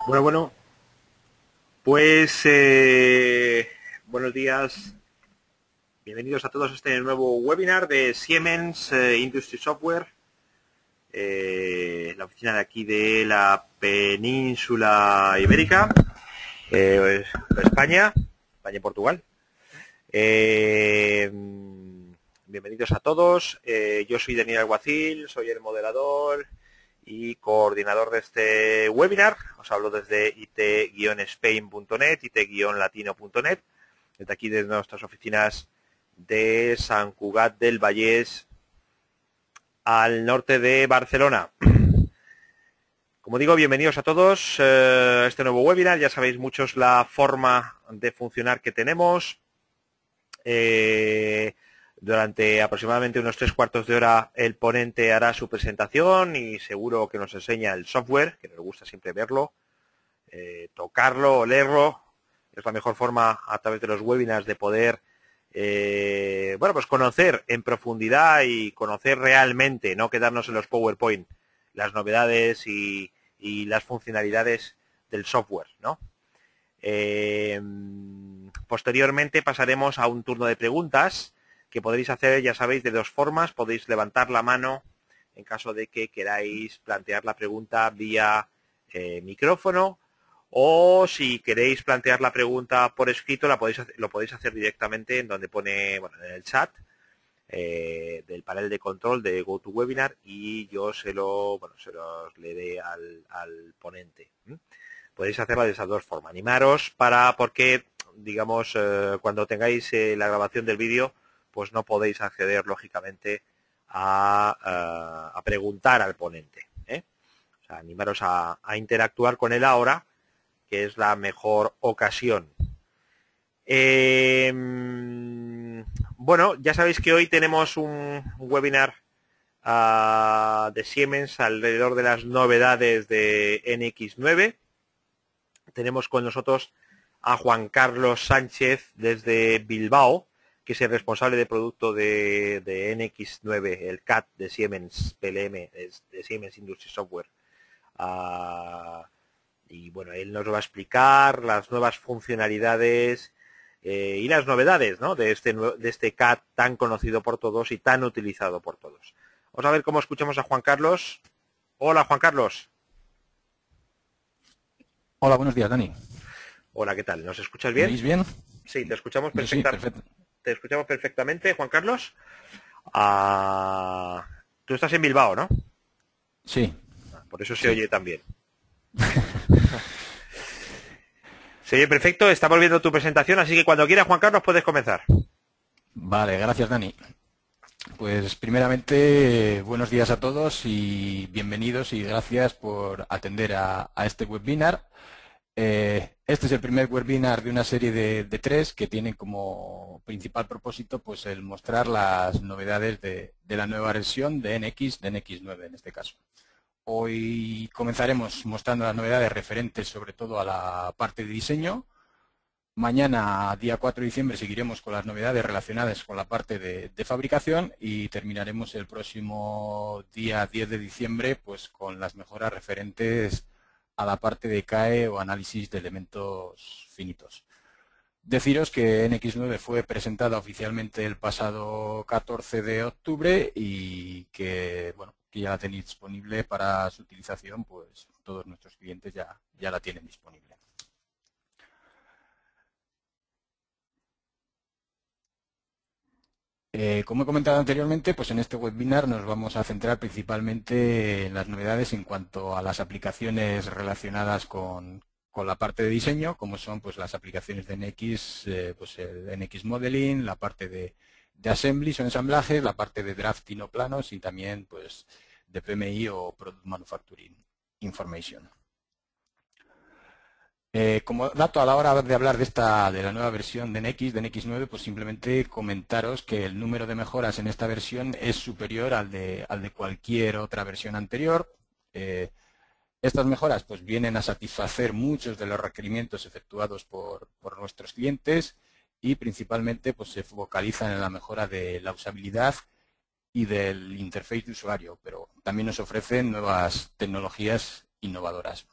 Bueno, pues buenos días, bienvenidos a todos a este nuevo webinar de Siemens Industry Software, la oficina de aquí de la península ibérica, España y Portugal. Bienvenidos a todos, yo soy Daniel Alguacil, soy el moderador y coordinador de este webinar. Os hablo desde it-spain.net, it-latino.net, desde aquí desde nuestras oficinas de Sant Cugat del Vallès, al norte de Barcelona. Como digo, bienvenidos a todos a este nuevo webinar. Ya sabéis muchos la forma de funcionar que tenemos. Durante aproximadamente unos 3/4 de hora el ponente hará su presentación y seguro que nos enseña el software, que nos gusta siempre verlo, tocarlo, leerlo. Es la mejor forma a través de los webinars de poder pues conocer en profundidad y conocer realmente, no quedarnos en los PowerPoint, las novedades y las funcionalidades del software, ¿no? Posteriormente pasaremos a un turno de preguntas que podréis hacer, ya sabéis, de dos formas. Podéis levantar la mano en caso de que queráis plantear la pregunta vía micrófono, o si queréis plantear la pregunta por escrito lo podéis hacer directamente en donde pone, en el chat del panel de control de GoToWebinar, y yo se los leeré al ponente. Podéis hacerlo de esas dos formas. Animaros porque, digamos, cuando tengáis la grabación del vídeo, pues no podéis acceder, lógicamente, a preguntar al ponente. O sea, animaros a interactuar con él ahora, que es la mejor ocasión. Ya sabéis que hoy tenemos un webinar de Siemens alrededor de las novedades de NX9. Tenemos con nosotros a Juan Carlos Sánchez desde Bilbao, que es el responsable de producto de NX9, el CAT de Siemens PLM, de Siemens Industry Software. Y bueno, él nos va a explicar las nuevas funcionalidades y las novedades, ¿no?, de este CAT tan conocido por todos y tan utilizado por todos. Vamos a ver cómo escuchamos a Juan Carlos. Hola, Juan Carlos. Hola, buenos días, Dani. Hola, ¿qué tal? ¿Nos escuchas ¿Me bien? oís bien? Sí, te escuchamos Yo sí, perfecto. Te escuchamos perfectamente, Juan Carlos. Tú estás en Bilbao, ¿no? Sí, Por eso se sí. oye también. Se oye perfecto, estamos viendo tu presentación, así que cuando quieras, Juan Carlos, puedes comenzar. Vale, gracias, Dani. Pues primeramente, buenos días a todos y bienvenidos y gracias por atender a este webinar. Este es el primer webinar de una serie de tres que tienen como principal propósito pues el mostrar las novedades de la nueva versión de NX, de NX9 en este caso. Hoy comenzaremos mostrando las novedades referentes sobre todo a la parte de diseño. Mañana, día 4 de diciembre, seguiremos con las novedades relacionadas con la parte de fabricación y terminaremos el próximo día 10 de diciembre pues con las mejoras referentes a la parte de CAE o análisis de elementos finitos. Deciros que NX9 fue presentada oficialmente el pasado 14 de octubre y que, bueno, que ya la tenéis disponible para su utilización, pues todos nuestros clientes ya la tienen disponible. Como he comentado anteriormente, pues en este webinar nos vamos a centrar principalmente en las novedades en cuanto a las aplicaciones relacionadas con la parte de diseño, como son pues las aplicaciones de NX, pues el NX Modeling, la parte de Assembly o ensamblajes, la parte de drafting o planos y también pues de PMI o Product Manufacturing Information. Como dato a la hora de hablar de la nueva versión de NX9, pues simplemente comentaros que el número de mejoras en esta versión es superior al de cualquier otra versión anterior. Estas mejoras pues vienen a satisfacer muchos de los requerimientos efectuados por nuestros clientes y principalmente pues se focalizan en la mejora de la usabilidad y del interface de usuario, pero también nos ofrecen nuevas tecnologías innovadoras.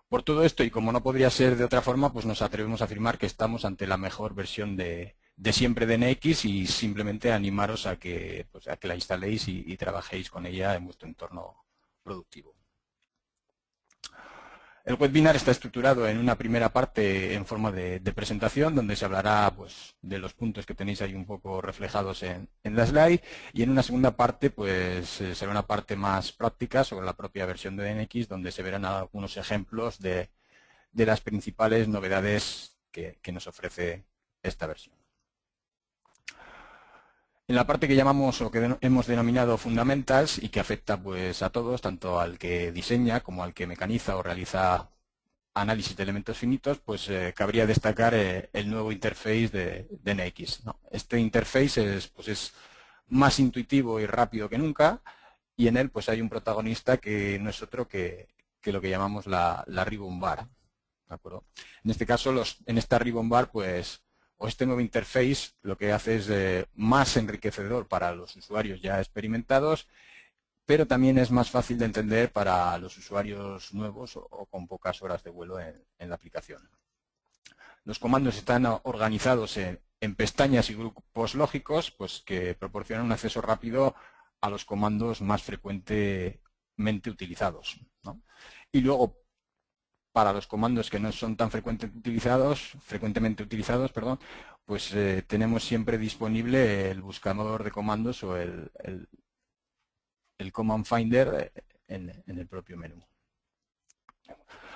Por todo esto, y como no podría ser de otra forma, pues nos atrevemos a afirmar que estamos ante la mejor versión de siempre de NX y simplemente animaros a que, pues, a que la instaléis y trabajéis con ella en vuestro entorno productivo. El webinar está estructurado en una primera parte en forma de presentación, donde se hablará pues, de los puntos que tenéis ahí un poco reflejados en la slide, y en una segunda parte pues, será una parte más práctica sobre la propia versión de NX, donde se verán algunos ejemplos de las principales novedades que nos ofrece esta versión. En la parte que llamamos o que hemos denominado Fundamentals y que afecta pues, a todos, tanto al que diseña como al que mecaniza o realiza análisis de elementos finitos, pues cabría destacar el nuevo interface de NX, ¿no? Este interface es más intuitivo y rápido que nunca, y en él pues hay un protagonista que no es otro que lo que llamamos la ribbon bar. ¿De acuerdo? En este caso, en esta ribbon bar, pues, o este nuevo interface lo que hace es más enriquecedor para los usuarios ya experimentados, pero también es más fácil de entender para los usuarios nuevos o con pocas horas de vuelo en la aplicación. Los comandos están organizados en pestañas y grupos lógicos, pues que proporcionan un acceso rápido a los comandos más frecuentemente utilizados, ¿no? Y luego, para los comandos que no son tan frecuentemente utilizados, pues tenemos siempre disponible el buscador de comandos o el Command Finder en el propio menú.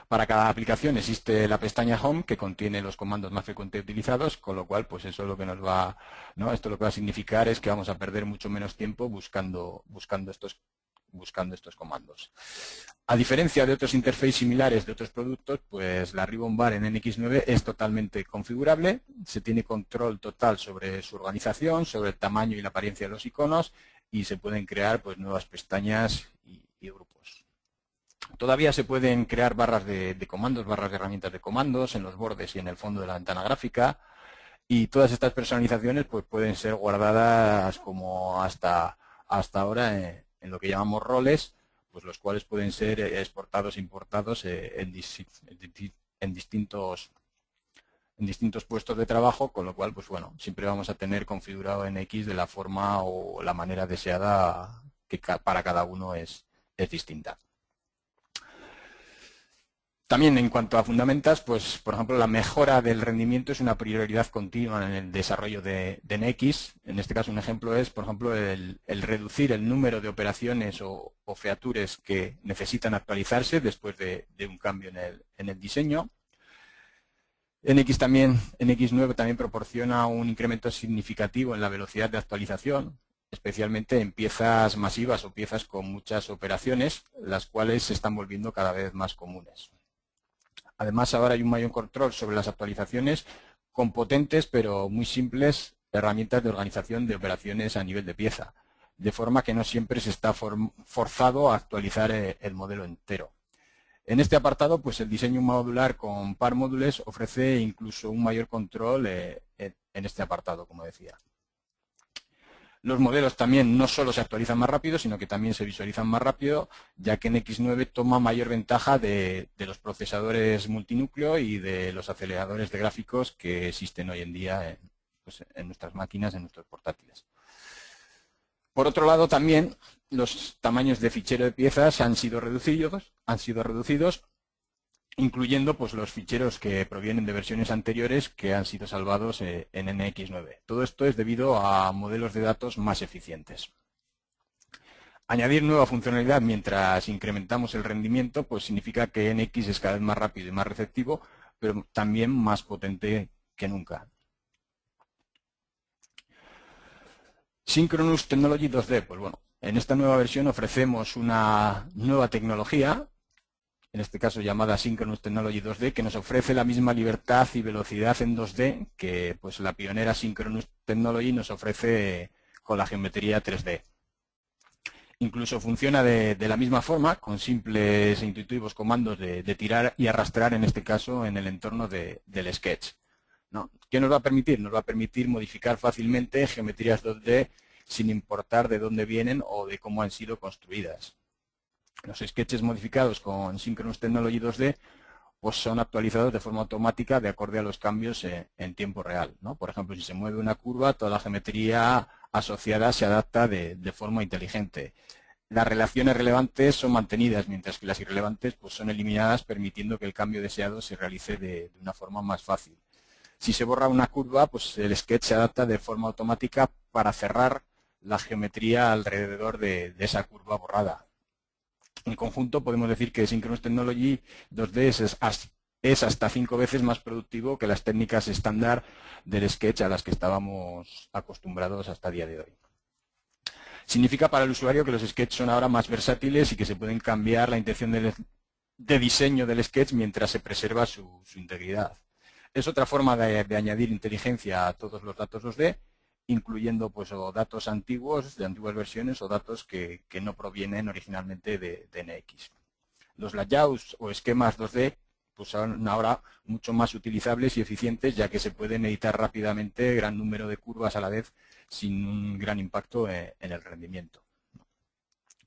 Para cada aplicación existe la pestaña Home, que contiene los comandos más frecuentemente utilizados, con lo cual pues eso es lo que nos va, ¿no? Esto lo que va a significar es que vamos a perder mucho menos tiempo buscando estos comandos. A diferencia de otros interfaces similares de otros productos, pues la ribbon bar en NX9 es totalmente configurable, se tiene control total sobre su organización, sobre el tamaño y la apariencia de los iconos, y se pueden crear pues nuevas pestañas y grupos. Todavía se pueden crear barras de comandos, barras de herramientas de comandos en los bordes y en el fondo de la ventana gráfica, y todas estas personalizaciones pues pueden ser guardadas como hasta ahora en lo que llamamos roles, pues los cuales pueden ser exportados e importados en distintos puestos de trabajo, con lo cual pues bueno, siempre vamos a tener configurado NX de la forma o la manera deseada, que para cada uno es distinta. También en cuanto a fundamentas, pues por ejemplo la mejora del rendimiento es una prioridad continua en el desarrollo de NX. En este caso un ejemplo es, por ejemplo, el reducir el número de operaciones o features que necesitan actualizarse después de un cambio en el diseño. NX9 también proporciona un incremento significativo en la velocidad de actualización, especialmente en piezas masivas o piezas con muchas operaciones, las cuales se están volviendo cada vez más comunes. Además, ahora hay un mayor control sobre las actualizaciones con potentes pero muy simples herramientas de organización de operaciones a nivel de pieza, de forma que no siempre se está forzado a actualizar el modelo entero. En este apartado, pues el diseño modular con par módulos ofrece incluso un mayor control en este apartado, como decía. Los modelos también no solo se actualizan más rápido, sino que también se visualizan más rápido, ya que NX9 toma mayor ventaja de los procesadores multinúcleo y de los aceleradores de gráficos que existen hoy en día en nuestras máquinas, en nuestros portátiles. Por otro lado, también los tamaños de fichero de piezas han sido reducidos, incluyendo pues, los ficheros que provienen de versiones anteriores que han sido salvados en NX9. Todo esto es debido a modelos de datos más eficientes. Añadir nueva funcionalidad mientras incrementamos el rendimiento pues significa que NX es cada vez más rápido y más receptivo, pero también más potente que nunca. Synchronous Technology 2D, pues bueno, en esta nueva versión ofrecemos una nueva tecnología, en este caso llamada Synchronous Technology 2D, que nos ofrece la misma libertad y velocidad en 2D que pues, la pionera Synchronous Technology nos ofrece con la geometría 3D. Incluso funciona de la misma forma, con simples e intuitivos comandos de tirar y arrastrar, en este caso, en el entorno del Sketch, ¿no? ¿Qué nos va a permitir? Nos va a permitir modificar fácilmente geometrías 2D sin importar de dónde vienen o de cómo han sido construidas. Los sketches modificados con Synchronous Technology 2D pues son actualizados de forma automática de acorde a los cambios en tiempo real, ¿no? Por ejemplo, si se mueve una curva, toda la geometría asociada se adapta de forma inteligente. Las relaciones relevantes son mantenidas, mientras que las irrelevantes pues, son eliminadas, permitiendo que el cambio deseado se realice de una forma más fácil. Si se borra una curva, pues el sketch se adapta de forma automática para cerrar la geometría alrededor de esa curva borrada. En conjunto, podemos decir que Synchronous Technology 2D es hasta 5 veces más productivo que las técnicas estándar del sketch a las que estábamos acostumbrados hasta el día de hoy. Significa para el usuario que los sketches son ahora más versátiles y que se pueden cambiar la intención de diseño del sketch mientras se preserva su integridad. Es otra forma de añadir inteligencia a todos los datos 2D, incluyendo pues, o datos antiguos, de antiguas versiones, o datos que no provienen originalmente de NX. Los layouts o esquemas 2D pues, son ahora mucho más utilizables y eficientes, ya que se pueden editar rápidamente gran número de curvas a la vez sin un gran impacto en el rendimiento.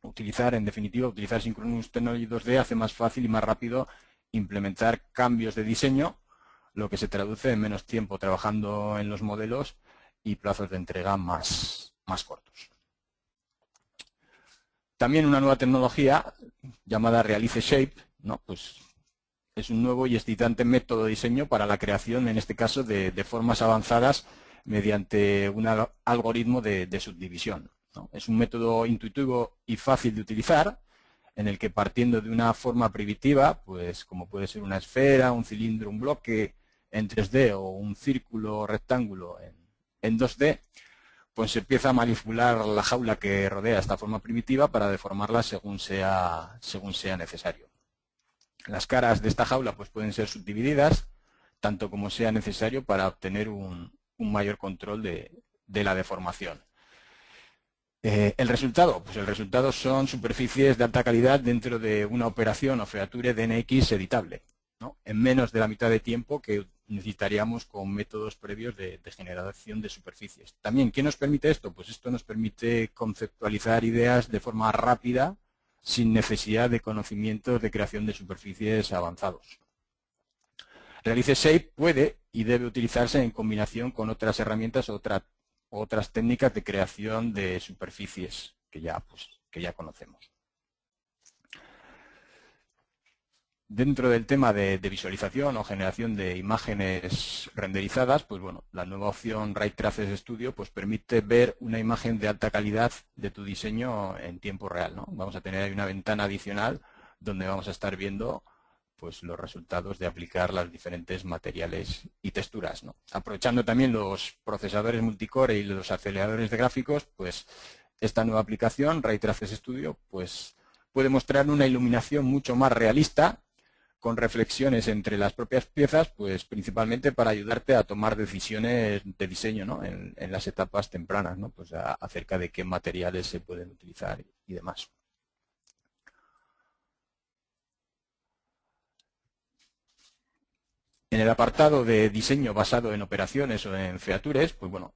En definitiva, utilizar Synchronous Technology 2D hace más fácil y más rápido implementar cambios de diseño, lo que se traduce en menos tiempo trabajando en los modelos y plazos de entrega más cortos. También una nueva tecnología llamada Realize Shape, ¿no? Pues es un nuevo y excitante método de diseño para la creación, en este caso, de formas avanzadas mediante un algoritmo de subdivisión, ¿no? Es un método intuitivo y fácil de utilizar, en el que partiendo de una forma primitiva, pues como puede ser una esfera, un cilindro, un bloque en 3D o un círculo o rectángulo en 2D, pues se empieza a manipular la jaula que rodea esta forma primitiva para deformarla según sea necesario. Las caras de esta jaula pues pueden ser subdivididas, tanto como sea necesario para obtener un mayor control de la deformación. ¿El resultado? Pues el resultado son superficies de alta calidad dentro de una operación o feature de NX editable, ¿no? En menos de la mitad de tiempo que necesitaríamos con métodos previos de generación de superficies. También, ¿qué nos permite esto? Pues esto nos permite conceptualizar ideas de forma rápida, sin necesidad de conocimientos de creación de superficies avanzados. Realize Shape puede y debe utilizarse en combinación con otras herramientas o otras técnicas de creación de superficies que ya conocemos. Dentro del tema de visualización o generación de imágenes renderizadas, pues bueno, la nueva opción Ray Traces Studio pues permite ver una imagen de alta calidad de tu diseño en tiempo real, ¿no? Vamos a tener ahí una ventana adicional donde vamos a estar viendo pues los resultados de aplicar los diferentes materiales y texturas, ¿no? Aprovechando también los procesadores multicore y los aceleradores de gráficos, pues esta nueva aplicación Ray Traces Studio pues puede mostrar una iluminación mucho más realista, con reflexiones entre las propias piezas, pues principalmente para ayudarte a tomar decisiones de diseño, ¿no? en las etapas tempranas, ¿no? Pues acerca de qué materiales se pueden utilizar y demás. En el apartado de diseño basado en operaciones o en features, pues bueno,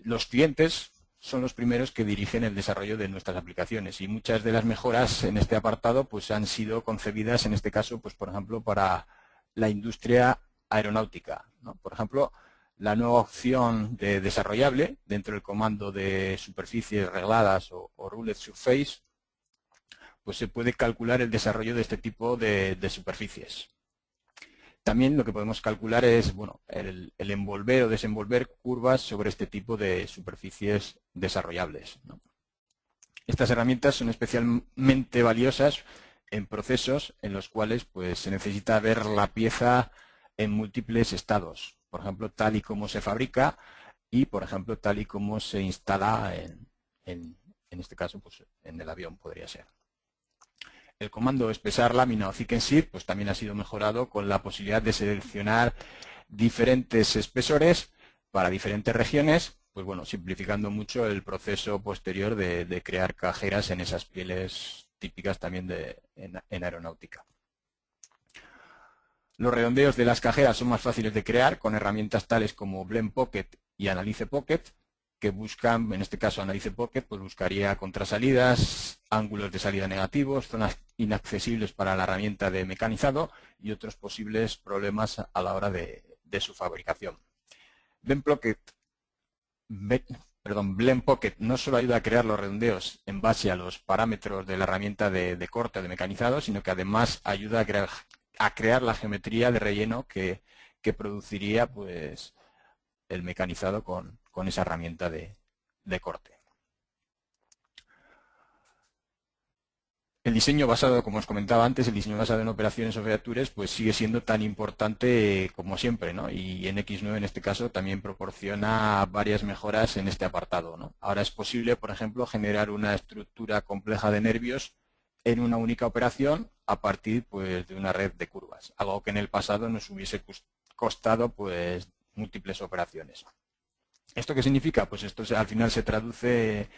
los clientes son los primeros que dirigen el desarrollo de nuestras aplicaciones y muchas de las mejoras en este apartado pues han sido concebidas en este caso, pues por ejemplo, para la industria aeronáutica, ¿no? Por ejemplo, la nueva opción de desarrollable dentro del comando de superficies regladas o Ruled Surface, pues se puede calcular el desarrollo de este tipo de superficies. También lo que podemos calcular es bueno, el envolver o desenvolver curvas sobre este tipo de superficies desarrollables, ¿no? Estas herramientas son especialmente valiosas en procesos en los cuales pues, se necesita ver la pieza en múltiples estados, por ejemplo, tal y como se fabrica y, por ejemplo, tal y como se instala en este caso, pues, en el avión podría ser. El comando espesar lámina o thicken sheet pues también ha sido mejorado con la posibilidad de seleccionar diferentes espesores para diferentes regiones, pues bueno, simplificando mucho el proceso posterior de crear cajeras en esas pieles típicas también en aeronáutica. Los redondeos de las cajeras son más fáciles de crear con herramientas tales como Blend Pocket y Analyze Pocket, que buscan, en este caso Analice Pocket, pues buscaría contrasalidas, ángulos de salida negativos, zonas inaccesibles para la herramienta de mecanizado y otros posibles problemas a la hora de su fabricación. Blend Pocket no solo ayuda a crear los redondeos en base a los parámetros de la herramienta de corte o de mecanizado, sino que además ayuda a crear la geometría de relleno que produciría pues el mecanizado con esa herramienta de corte. El diseño basado, como os comentaba antes, el diseño basado en operaciones o features, pues sigue siendo tan importante como siempre, ¿no? Y en X9 en este caso también proporciona varias mejoras en este apartado, ¿no? Ahora es posible, por ejemplo, generar una estructura compleja de nervios en una única operación a partir pues, de una red de curvas, algo que en el pasado nos hubiese costado pues, múltiples operaciones. ¿Esto qué significa? Pues esto al final se traduce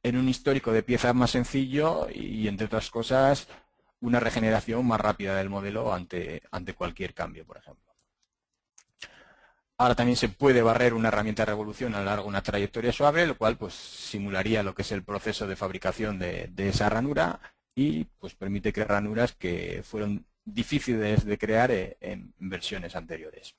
en un histórico de piezas más sencillo y, entre otras cosas, una regeneración más rápida del modelo ante cualquier cambio, por ejemplo. Ahora también se puede barrer una herramienta de revolución a lo largo de una trayectoria suave, lo cual pues, simularía lo que es el proceso de fabricación de esa ranura y pues, permite crear ranuras que fueron difíciles de crear en versiones anteriores.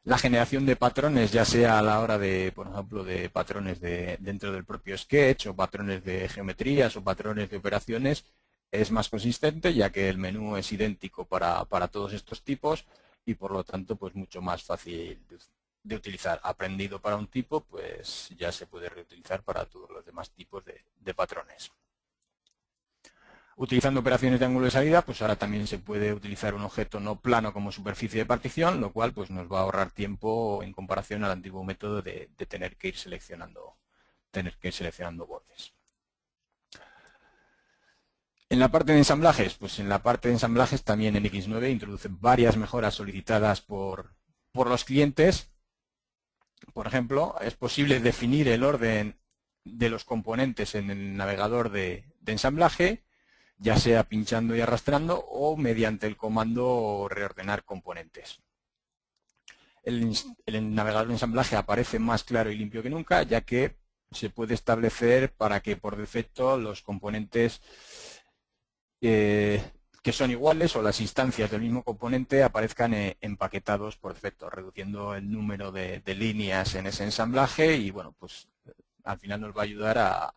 La generación de patrones, ya sea a la hora de, por ejemplo, de patrones dentro del propio sketch o patrones de geometrías o patrones de operaciones, es más consistente ya que el menú es idéntico para todos estos tipos y por lo tanto pues mucho más fácil de utilizar. Aprendido para un tipo, pues ya se puede reutilizar para todos los demás tipos de patrones. Utilizando operaciones de ángulo de salida, pues ahora también se puede utilizar un objeto no plano como superficie de partición, lo cual pues nos va a ahorrar tiempo en comparación al antiguo método de tener que ir seleccionando bordes. En la parte de ensamblajes, pues en la parte de ensamblajes también en X9 introduce varias mejoras solicitadas por los clientes. Por ejemplo, es posible definir el orden de los componentes en el navegador de ensamblaje, ya sea pinchando y arrastrando o mediante el comando reordenar componentes. El navegador de ensamblaje aparece más claro y limpio que nunca, ya que se puede establecer para que por defecto los componentes que son iguales o las instancias del mismo componente aparezcan empaquetados por defecto, reduciendo el número de líneas en ese ensamblaje y bueno, pues al final nos va a ayudar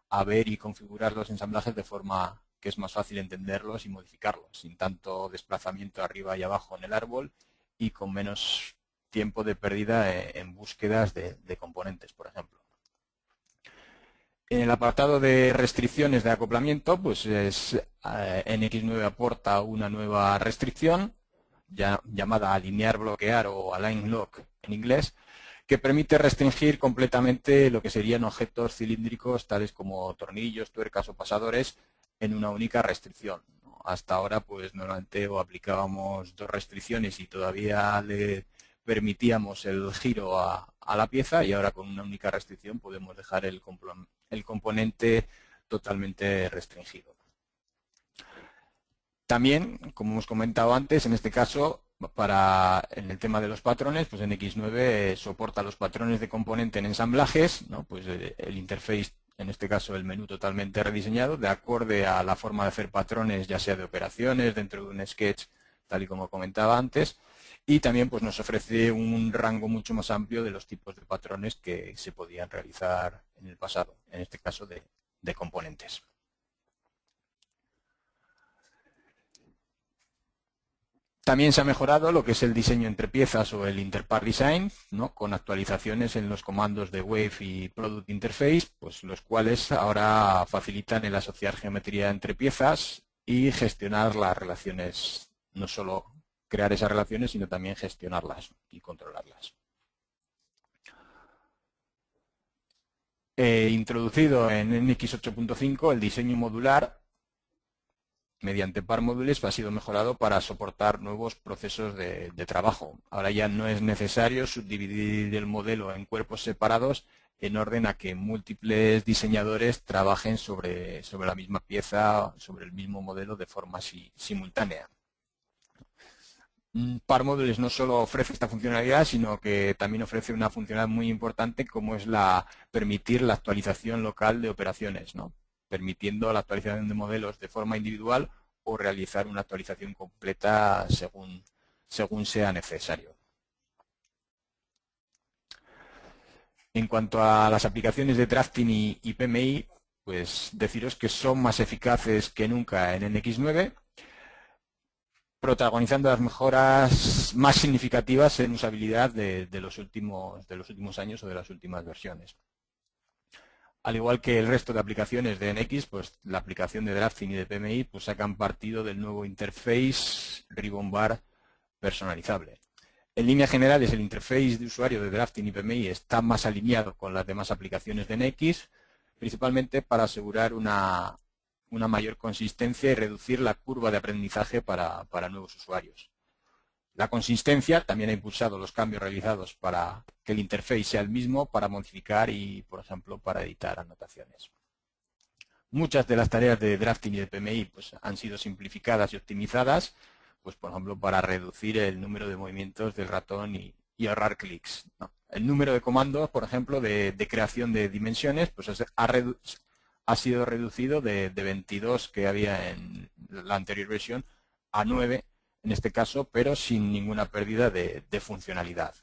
a ver y configurar los ensamblajes de forma que es más fácil entenderlos y modificarlos, sin tanto desplazamiento arriba y abajo en el árbol y con menos tiempo de pérdida en búsquedas de componentes, por ejemplo. En el apartado de restricciones de acoplamiento, pues NX9 aporta una nueva restricción llamada alinear, bloquear o align lock en inglés, que permite restringir completamente lo que serían objetos cilíndricos tales como tornillos, tuercas o pasadores en una única restricción. Hasta ahora pues normalmente o aplicábamos dos restricciones y todavía le permitíamos el giro a la pieza y ahora con una única restricción podemos dejar el componente totalmente restringido. También, como hemos comentado antes, en este caso, en el tema de los patrones, pues en X9 soporta los patrones de componente en ensamblajes, ¿no? Pues el interface, en este caso el menú totalmente rediseñado, de acorde a la forma de hacer patrones, ya sea de operaciones, dentro de un sketch, tal y como comentaba antes, y también pues nos ofrece un rango mucho más amplio de los tipos de patrones que se podían realizar en el pasado, en este caso de componentes. También se ha mejorado lo que es el diseño entre piezas o el interpart design, ¿no? Con actualizaciones en los comandos de Wave y Product Interface, pues los cuales ahora facilitan el asociar geometría entre piezas y gestionar las relaciones, no solo crear esas relaciones, sino también gestionarlas y controlarlas. Introducido en NX 8.5 el diseño modular mediante par módulos ha sido mejorado para soportar nuevos procesos de trabajo. Ahora ya no es necesario subdividir el modelo en cuerpos separados en orden a que múltiples diseñadores trabajen sobre la misma pieza, sobre el mismo modelo de forma simultánea. ParModels no solo ofrece esta funcionalidad, sino que también ofrece una funcionalidad muy importante como es la permitir la actualización local de operaciones, ¿no? Permitiendo la actualización de modelos de forma individual o realizar una actualización completa según sea necesario. En cuanto a las aplicaciones de drafting y PMI, pues deciros que son más eficaces que nunca en NX9, protagonizando las mejoras más significativas en usabilidad de los últimos años o de las últimas versiones. Al igual que el resto de aplicaciones de NX, pues la aplicación de drafting y de PMI pues sacan partido del nuevo interface Ribbon Bar personalizable. En líneas generales, el interface de usuario de drafting y PMI está más alineado con las demás aplicaciones de NX, principalmente para asegurar una mayor consistencia y reducir la curva de aprendizaje para nuevos usuarios. La consistencia también ha impulsado los cambios realizados para que el interface sea el mismo para modificar y, por ejemplo, para editar anotaciones. Muchas de las tareas de drafting y de PMI pues, han sido simplificadas y optimizadas, pues, por ejemplo, para reducir el número de movimientos del ratón y ahorrar clics, ¿no? El número de comandos, por ejemplo, de creación de dimensiones, pues ha sido reducido de 22 que había en la anterior versión a 9 en este caso, pero sin ninguna pérdida de funcionalidad.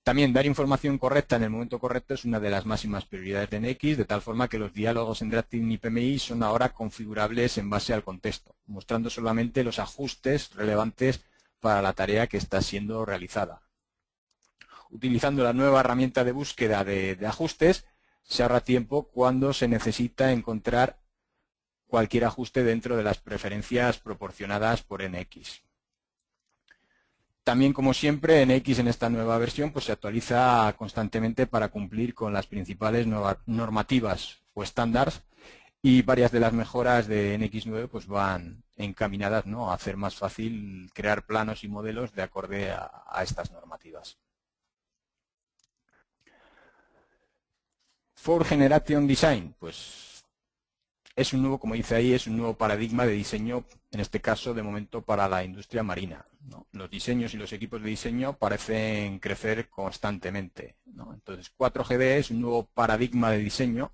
También dar información correcta en el momento correcto es una de las máximas prioridades de NX, de tal forma que los diálogos en drafting y PMI son ahora configurables en base al contexto, mostrando solamente los ajustes relevantes para la tarea que está siendo realizada. Utilizando la nueva herramienta de búsqueda de ajustes, se ahorra tiempo cuando se necesita encontrar cualquier ajuste dentro de las preferencias proporcionadas por NX. También, como siempre, NX en esta nueva versión pues, se actualiza constantemente para cumplir con las principales normativas o estándares, y varias de las mejoras de NX9 pues, van encaminadas, ¿no?, a hacer más fácil crear planos y modelos de acorde a estas normativas. For Generation Design, pues es un nuevo, como dice ahí, es un nuevo paradigma de diseño, en este caso de momento para la industria marina, ¿no? Los diseños y los equipos de diseño parecen crecer constantemente, ¿no? Entonces 4GD es un nuevo paradigma de diseño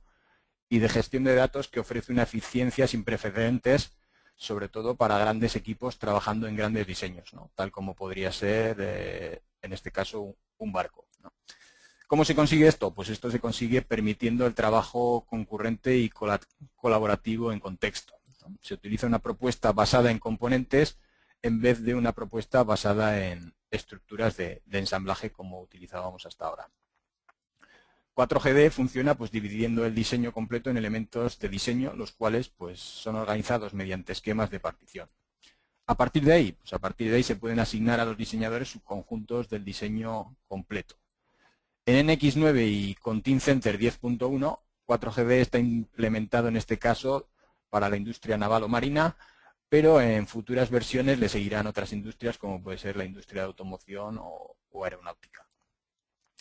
y de gestión de datos que ofrece una eficiencia sin precedentes, sobre todo para grandes equipos trabajando en grandes diseños, ¿no?, tal como podría ser, en este caso, un barco, ¿no? ¿Cómo se consigue esto? Pues esto se consigue permitiendo el trabajo concurrente y colaborativo en contexto, ¿no? Se utiliza una propuesta basada en componentes en vez de una propuesta basada en estructuras de ensamblaje como utilizábamos hasta ahora. 4GD funciona pues dividiendo el diseño completo en elementos de diseño, los cuales pues son organizados mediante esquemas de partición. A partir de ahí se pueden asignar a los diseñadores subconjuntos del diseño completo. En NX9 y con Teamcenter 10.1, 4GD está implementado en este caso para la industria naval o marina, pero en futuras versiones le seguirán otras industrias como puede ser la industria de automoción o aeronáutica.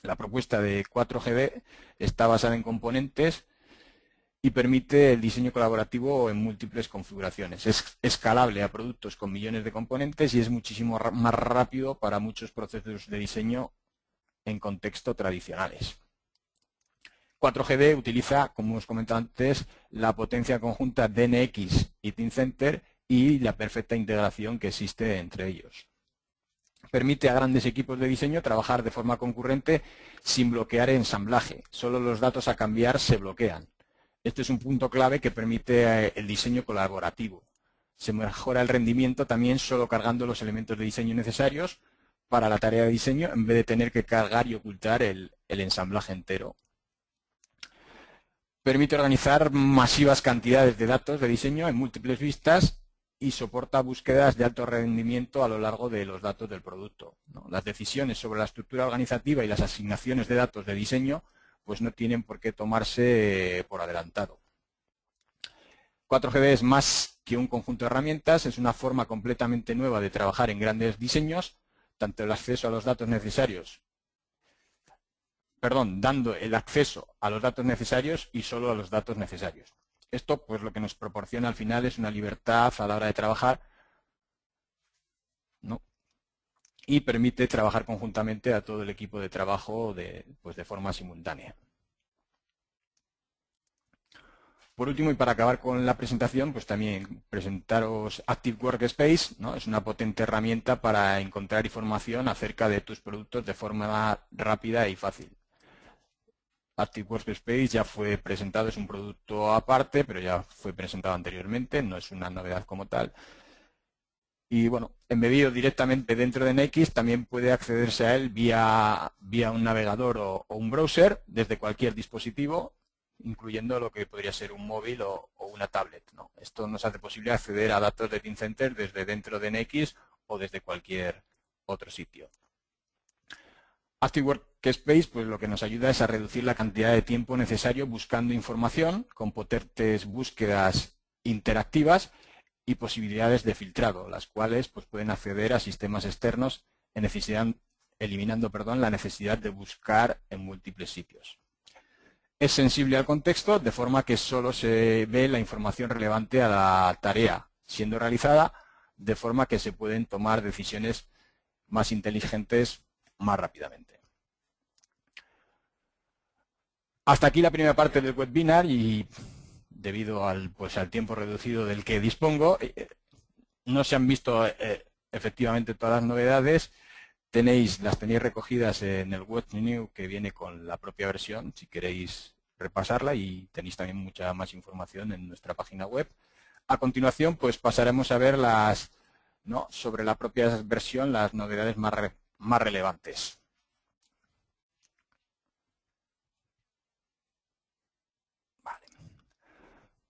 La propuesta de 4GD está basada en componentes y permite el diseño colaborativo en múltiples configuraciones. Es escalable a productos con millones de componentes y es muchísimo más rápido para muchos procesos de diseño en contexto tradicionales. 4GD utiliza, como hemos comentado antes, la potencia conjunta de NX y Teamcenter y la perfecta integración que existe entre ellos. Permite a grandes equipos de diseño trabajar de forma concurrente sin bloquear el ensamblaje. Solo los datos a cambiar se bloquean. Este es un punto clave que permite el diseño colaborativo. Se mejora el rendimiento también solo cargando los elementos de diseño necesarios para la tarea de diseño en vez de tener que cargar y ocultar el ensamblaje entero. Permite organizar masivas cantidades de datos de diseño en múltiples vistas y soporta búsquedas de alto rendimiento a lo largo de los datos del producto, ¿no? Las decisiones sobre la estructura organizativa y las asignaciones de datos de diseño pues no tienen por qué tomarse por adelantado. 4GD es más que un conjunto de herramientas, es una forma completamente nueva de trabajar en grandes diseños, tanto el acceso a los datos necesarios, dando el acceso a los datos necesarios y solo a los datos necesarios. Esto pues lo que nos proporciona al final es una libertad a la hora de trabajar y permite trabajar conjuntamente a todo el equipo de trabajo pues de forma simultánea. Por último, y para acabar con la presentación, pues también presentaros Active Workspace, ¿no? Es una potente herramienta para encontrar información acerca de tus productos de forma rápida y fácil. Active Workspace ya fue presentado, es un producto aparte, pero ya fue presentado anteriormente, no es una novedad como tal. Y bueno, embebido directamente dentro de NX, también puede accederse a él vía un navegador o un browser desde cualquier dispositivo, incluyendo lo que podría ser un móvil o una tablet, ¿no? Esto nos hace posible acceder a datos de Teamcenter desde dentro de NX o desde cualquier otro sitio. Active Workspace pues lo que nos ayuda es a reducir la cantidad de tiempo necesario buscando información con potentes búsquedas interactivas y posibilidades de filtrado, las cuales pues, pueden acceder a sistemas externos eliminando la necesidad de buscar en múltiples sitios. Es sensible al contexto, de forma que solo se ve la información relevante a la tarea siendo realizada, de forma que se pueden tomar decisiones más inteligentes más rápidamente. Hasta aquí la primera parte del webinar y debido al tiempo reducido del que dispongo, no se han visto efectivamente todas las novedades. Las tenéis recogidas en el web menu que viene con la propia versión, si queréis repasarla, y tenéis también mucha más información en nuestra página web. A continuación, pues pasaremos a ver sobre la propia versión las novedades más relevantes. Vale.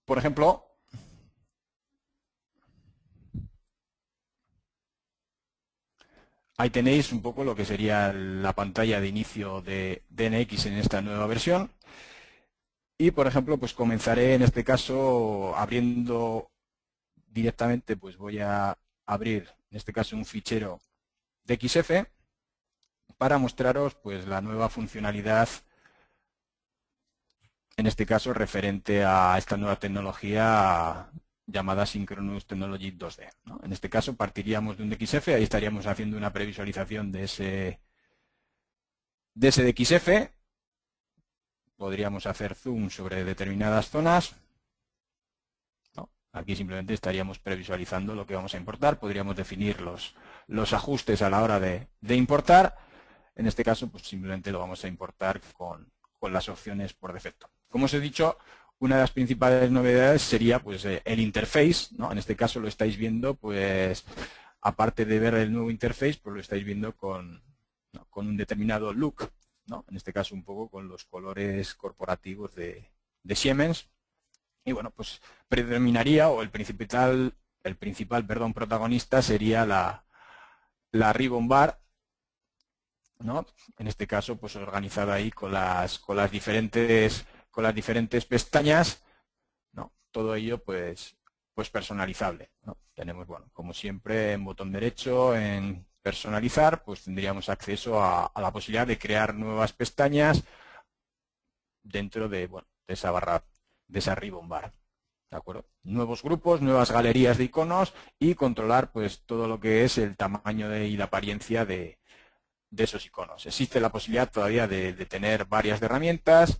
Por ejemplo, ahí tenéis un poco lo que sería la pantalla de inicio de NX en esta nueva versión. Y, por ejemplo, pues comenzaré en este caso abriendo directamente, pues voy a abrir en este caso un fichero de XF para mostraros pues la nueva funcionalidad, en este caso referente a esta nueva tecnología llamada Synchronous Technology 2D, ¿no? En este caso partiríamos de un DXF, ahí estaríamos haciendo una previsualización de ese DXF. Podríamos hacer zoom sobre determinadas zonas. ¿No? Aquí simplemente estaríamos previsualizando lo que vamos a importar. Podríamos definir los ajustes a la hora de importar. En este caso, pues simplemente lo vamos a importar con las opciones por defecto. Como os he dicho, una de las principales novedades sería pues el interface, ¿no? En este caso lo estáis viendo, pues aparte de ver el nuevo interface, pues lo estáis viendo con un determinado look, ¿no? En este caso un poco con los colores corporativos de Siemens. Y bueno, pues predominaría, o el principal protagonista sería la ribbon bar, ¿no? En este caso, pues organizada ahí con las diferentes pestañas, ¿no? Todo ello pues personalizable, ¿no? Tenemos, bueno, como siempre, en botón derecho, en personalizar, pues tendríamos acceso a la posibilidad de crear nuevas pestañas dentro de esa barra, de esa ribbon bar. ¿De acuerdo? Nuevos grupos, nuevas galerías de iconos y controlar pues todo lo que es el tamaño y la apariencia de esos iconos. Existe la posibilidad todavía de tener barras de herramientas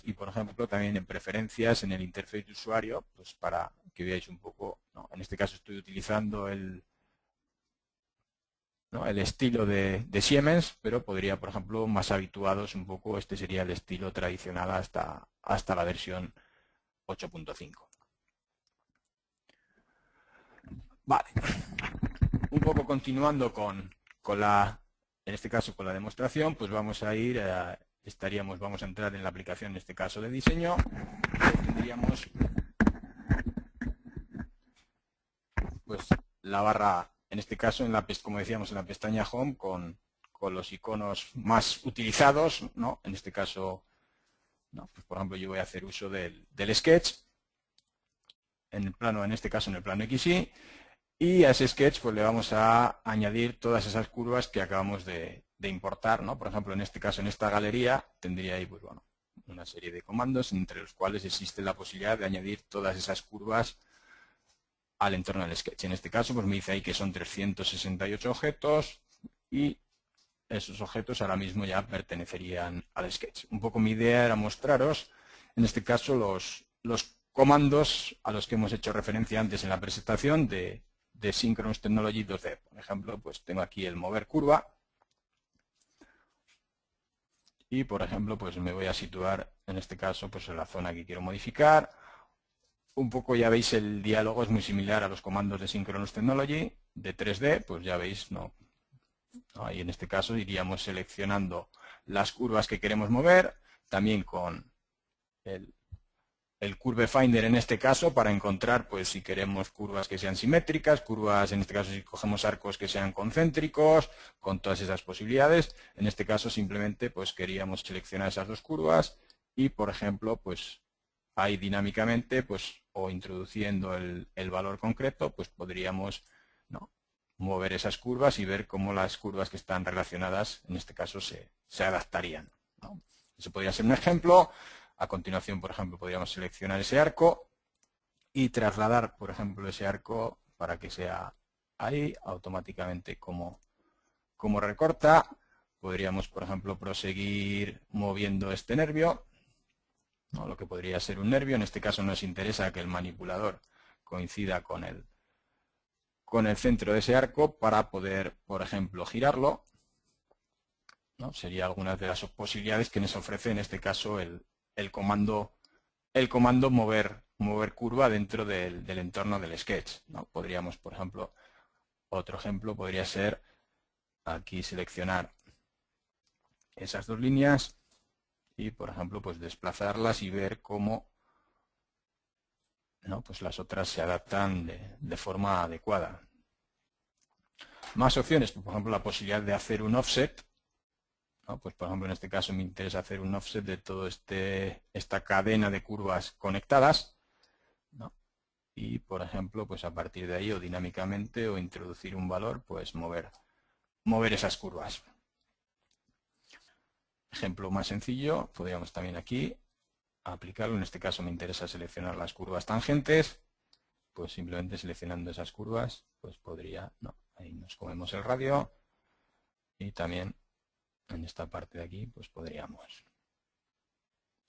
y, por ejemplo, también en preferencias en el interface de usuario, pues para que veáis un poco, ¿no? En este caso estoy utilizando el estilo de Siemens, pero podría, por ejemplo, más habituados un poco, este sería el estilo tradicional hasta la versión 8.5. Vale. Un poco continuando con en este caso con la demostración, pues vamos a ir vamos a entrar en la aplicación, en este caso de diseño. Tendríamos pues la barra, en este caso, como decíamos, en la pestaña Home, con los iconos más utilizados, ¿no? En este caso, ¿no? Pues, por ejemplo, yo voy a hacer uso del sketch, en este caso en el plano XY, y a ese sketch pues le vamos a añadir todas esas curvas que acabamos de importar, ¿no? Por ejemplo, en este caso, en esta galería, tendría ahí pues, bueno, una serie de comandos entre los cuales existe la posibilidad de añadir todas esas curvas al entorno del sketch. En este caso, pues me dice ahí que son 368 objetos y esos objetos ahora mismo ya pertenecerían al sketch. Un poco mi idea era mostraros, en este caso, los comandos a los que hemos hecho referencia antes en la presentación de Synchronous Technology 2D. Por ejemplo, pues tengo aquí el mover curva y, por ejemplo, pues me voy a situar, en este caso, pues en la zona que quiero modificar. Un poco ya veis el diálogo es muy similar a los comandos de Synchronous Technology de 3D, pues ya veis, ¿no? Ahí en este caso iríamos seleccionando las curvas que queremos mover, también con el Curve Finder en este caso para encontrar, pues si queremos curvas que sean simétricas, curvas en este caso si cogemos arcos que sean concéntricos, con todas esas posibilidades. En este caso simplemente pues queríamos seleccionar esas dos curvas y, por ejemplo, pues ahí dinámicamente, pues o introduciendo el valor concreto, pues podríamos, ¿no?, mover esas curvas y ver cómo las curvas que están relacionadas, en este caso, se adaptarían, ¿no? Eso podría ser un ejemplo. A continuación, por ejemplo, podríamos seleccionar ese arco y trasladar, por ejemplo, ese arco para que sea ahí automáticamente como recorta. Podríamos, por ejemplo, proseguir moviendo este nervio, ¿no?, lo que podría ser un nervio. En este caso nos interesa que el manipulador coincida con el centro de ese arco para poder, por ejemplo, girarlo, ¿no? Sería algunas de las posibilidades que nos ofrece en este caso el comando mover curva dentro del entorno del sketch, ¿no? Podríamos, por ejemplo, otro ejemplo podría ser aquí seleccionar esas dos líneas y, por ejemplo, pues desplazarlas y ver cómo, ¿no?, pues las otras se adaptan de forma adecuada. Más opciones, por ejemplo, la posibilidad de hacer un offset, ¿no? Pues, por ejemplo, en este caso me interesa hacer un offset de toda esta cadena de curvas conectadas, ¿no? Y, por ejemplo, pues a partir de ahí o dinámicamente o introducir un valor, pues mover esas curvas. Ejemplo más sencillo, podríamos también aquí aplicarlo. En este caso me interesa seleccionar las curvas tangentes, pues simplemente seleccionando esas curvas, pues podría, no, ahí nos comemos el radio y también en esta parte de aquí, pues podríamos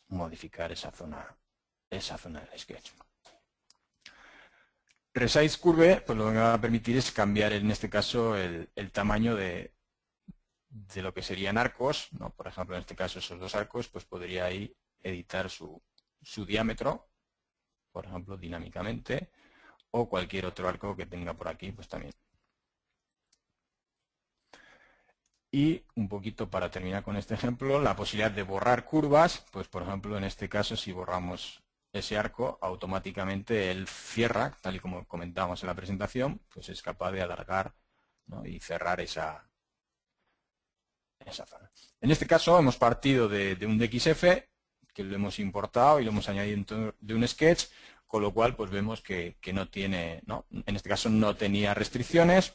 modificar esa zona del sketch. Resize Curve, pues lo que me va a permitir es cambiar en este caso el tamaño de lo que serían arcos, ¿no? Por ejemplo, en este caso esos dos arcos, pues podría ahí editar su diámetro, por ejemplo, dinámicamente, o cualquier otro arco que tenga por aquí, pues también. Y un poquito para terminar con este ejemplo, la posibilidad de borrar curvas, pues por ejemplo en este caso si borramos ese arco, automáticamente él cierra, tal y como comentábamos en la presentación, pues es capaz de alargar, ¿no?, y cerrar esa zona. En este caso hemos partido de un DXF, que lo hemos importado y lo hemos añadido dentro de un sketch, con lo cual pues vemos que no tiene, ¿no?, en este caso no tenía restricciones.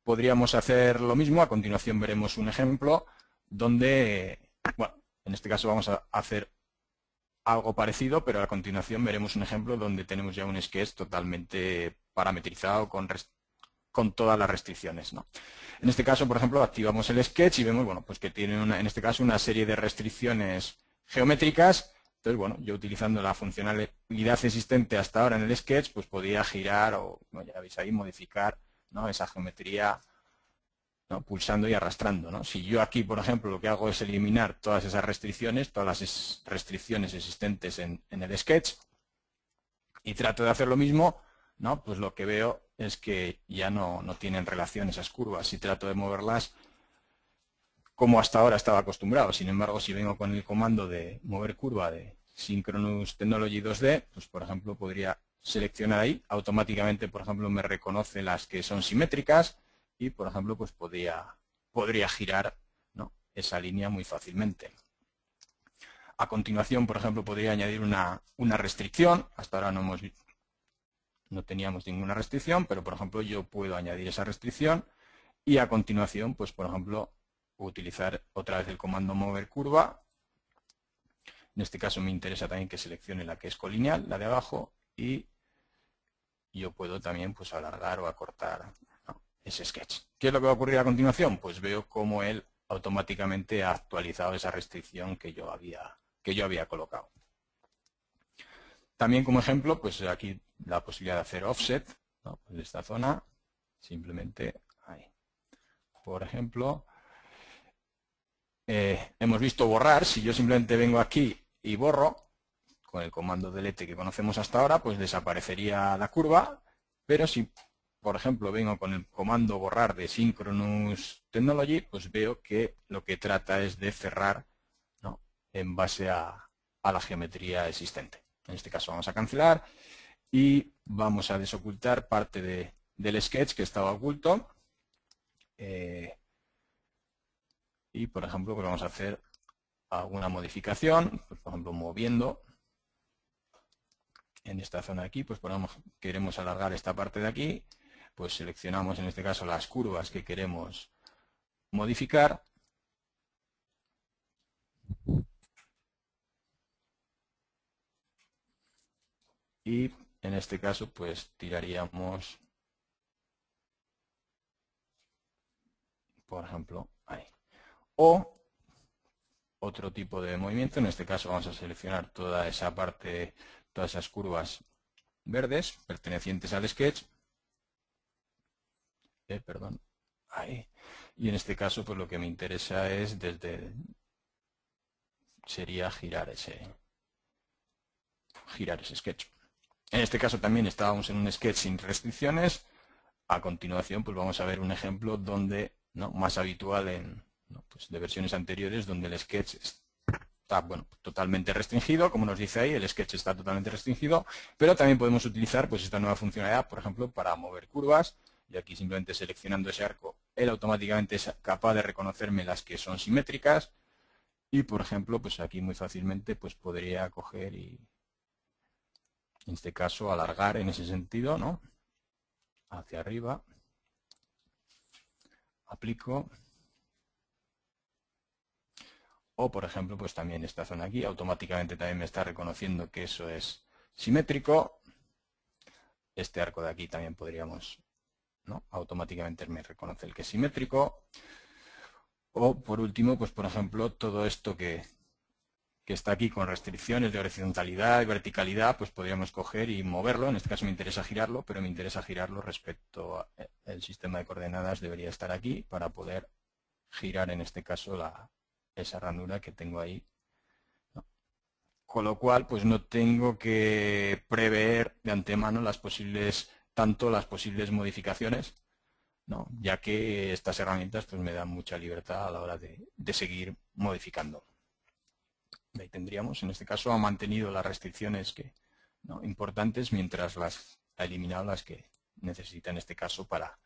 Podríamos hacer lo mismo. A continuación veremos un ejemplo donde, bueno, en este caso vamos a hacer algo parecido, pero a continuación veremos un ejemplo donde tenemos ya un sketch totalmente parametrizado con todas las restricciones, ¿no? En este caso, por ejemplo, activamos el sketch y vemos, bueno, pues que tiene en este caso una serie de restricciones geométricas. Entonces, bueno, yo utilizando la funcionalidad existente hasta ahora en el sketch, pues podía girar o, bueno, ya veis ahí, modificar, ¿no?, esa geometría, ¿no?, pulsando y arrastrando, ¿no? Si yo aquí, por ejemplo, lo que hago es eliminar todas esas restricciones, todas las restricciones existentes en el sketch, y trato de hacer lo mismo, ¿no?, pues lo que veo es que ya no tienen relación esas curvas. Si trato de moverlas como hasta ahora estaba acostumbrado. Sin embargo, si vengo con el comando de mover curva de Synchronous Technology 2D, pues por ejemplo podría seleccionar ahí, automáticamente por ejemplo me reconoce las que son simétricas y por ejemplo pues podría girar, ¿no?, esa línea muy fácilmente. A continuación, por ejemplo, podría añadir una restricción. Hasta ahora no teníamos ninguna restricción, pero por ejemplo yo puedo añadir esa restricción y a continuación, pues por ejemplo, utilizar otra vez el comando mover curva. En este caso me interesa también que seleccione la que es colineal, la de abajo, y yo puedo también pues alargar o acortar, ¿no?, ese sketch. ¿Qué es lo que va a ocurrir a continuación? Pues veo cómo él automáticamente ha actualizado esa restricción que yo había colocado. También como ejemplo, pues aquí la posibilidad de hacer offset, ¿no?, pues de esta zona, simplemente ahí. Por ejemplo, hemos visto borrar. Si yo simplemente vengo aquí y borro, con el comando delete que conocemos hasta ahora, pues desaparecería la curva, pero si, por ejemplo, vengo con el comando borrar de Synchronous Technology, pues veo que lo que trata es de cerrar, ¿no?, en base a la geometría existente. En este caso vamos a cancelar y vamos a desocultar parte del sketch que estaba oculto. Y, por ejemplo, pues vamos a hacer alguna modificación, pues, por ejemplo, moviendo en esta zona de aquí, pues queremos alargar esta parte de aquí, pues seleccionamos en este caso las curvas que queremos modificar. Y en este caso pues tiraríamos, por ejemplo, ahí. O otro tipo de movimiento, en este caso vamos a seleccionar toda esa parte, todas esas curvas verdes pertenecientes al sketch. Perdón, ahí. Y en este caso pues lo que me interesa es sería girar ese sketch. En este caso también estábamos en un sketch sin restricciones. A continuación pues vamos a ver un ejemplo donde, ¿no?, más habitual pues de versiones anteriores, donde el sketch está, bueno, totalmente restringido. Como nos dice ahí, el sketch está totalmente restringido, pero también podemos utilizar pues esta nueva funcionalidad, por ejemplo, para mover curvas. Y aquí simplemente seleccionando ese arco, él automáticamente es capaz de reconocerme las que son simétricas. Y por ejemplo, pues aquí muy fácilmente pues podría coger y en este caso alargar en ese sentido, ¿no?, hacia arriba. Aplico. O por ejemplo, pues también esta zona aquí automáticamente también me está reconociendo que eso es simétrico. Este arco de aquí también podríamos, ¿no?, automáticamente me reconoce el que es simétrico. O por último, pues por ejemplo, todo esto que está aquí con restricciones de horizontalidad y verticalidad, pues podríamos coger y moverlo. En este caso me interesa girarlo, pero me interesa girarlo respecto al sistema de coordenadas. Debería estar aquí para poder girar en este caso esa ranura que tengo ahí, ¿no? Con lo cual, pues no tengo que prever de antemano tanto las posibles modificaciones, ¿no?, ya que estas herramientas pues me dan mucha libertad a la hora de seguir modificando. Ahí tendríamos, en este caso ha mantenido las restricciones ¿no?, importantes, mientras ha eliminado las que necesita en este caso para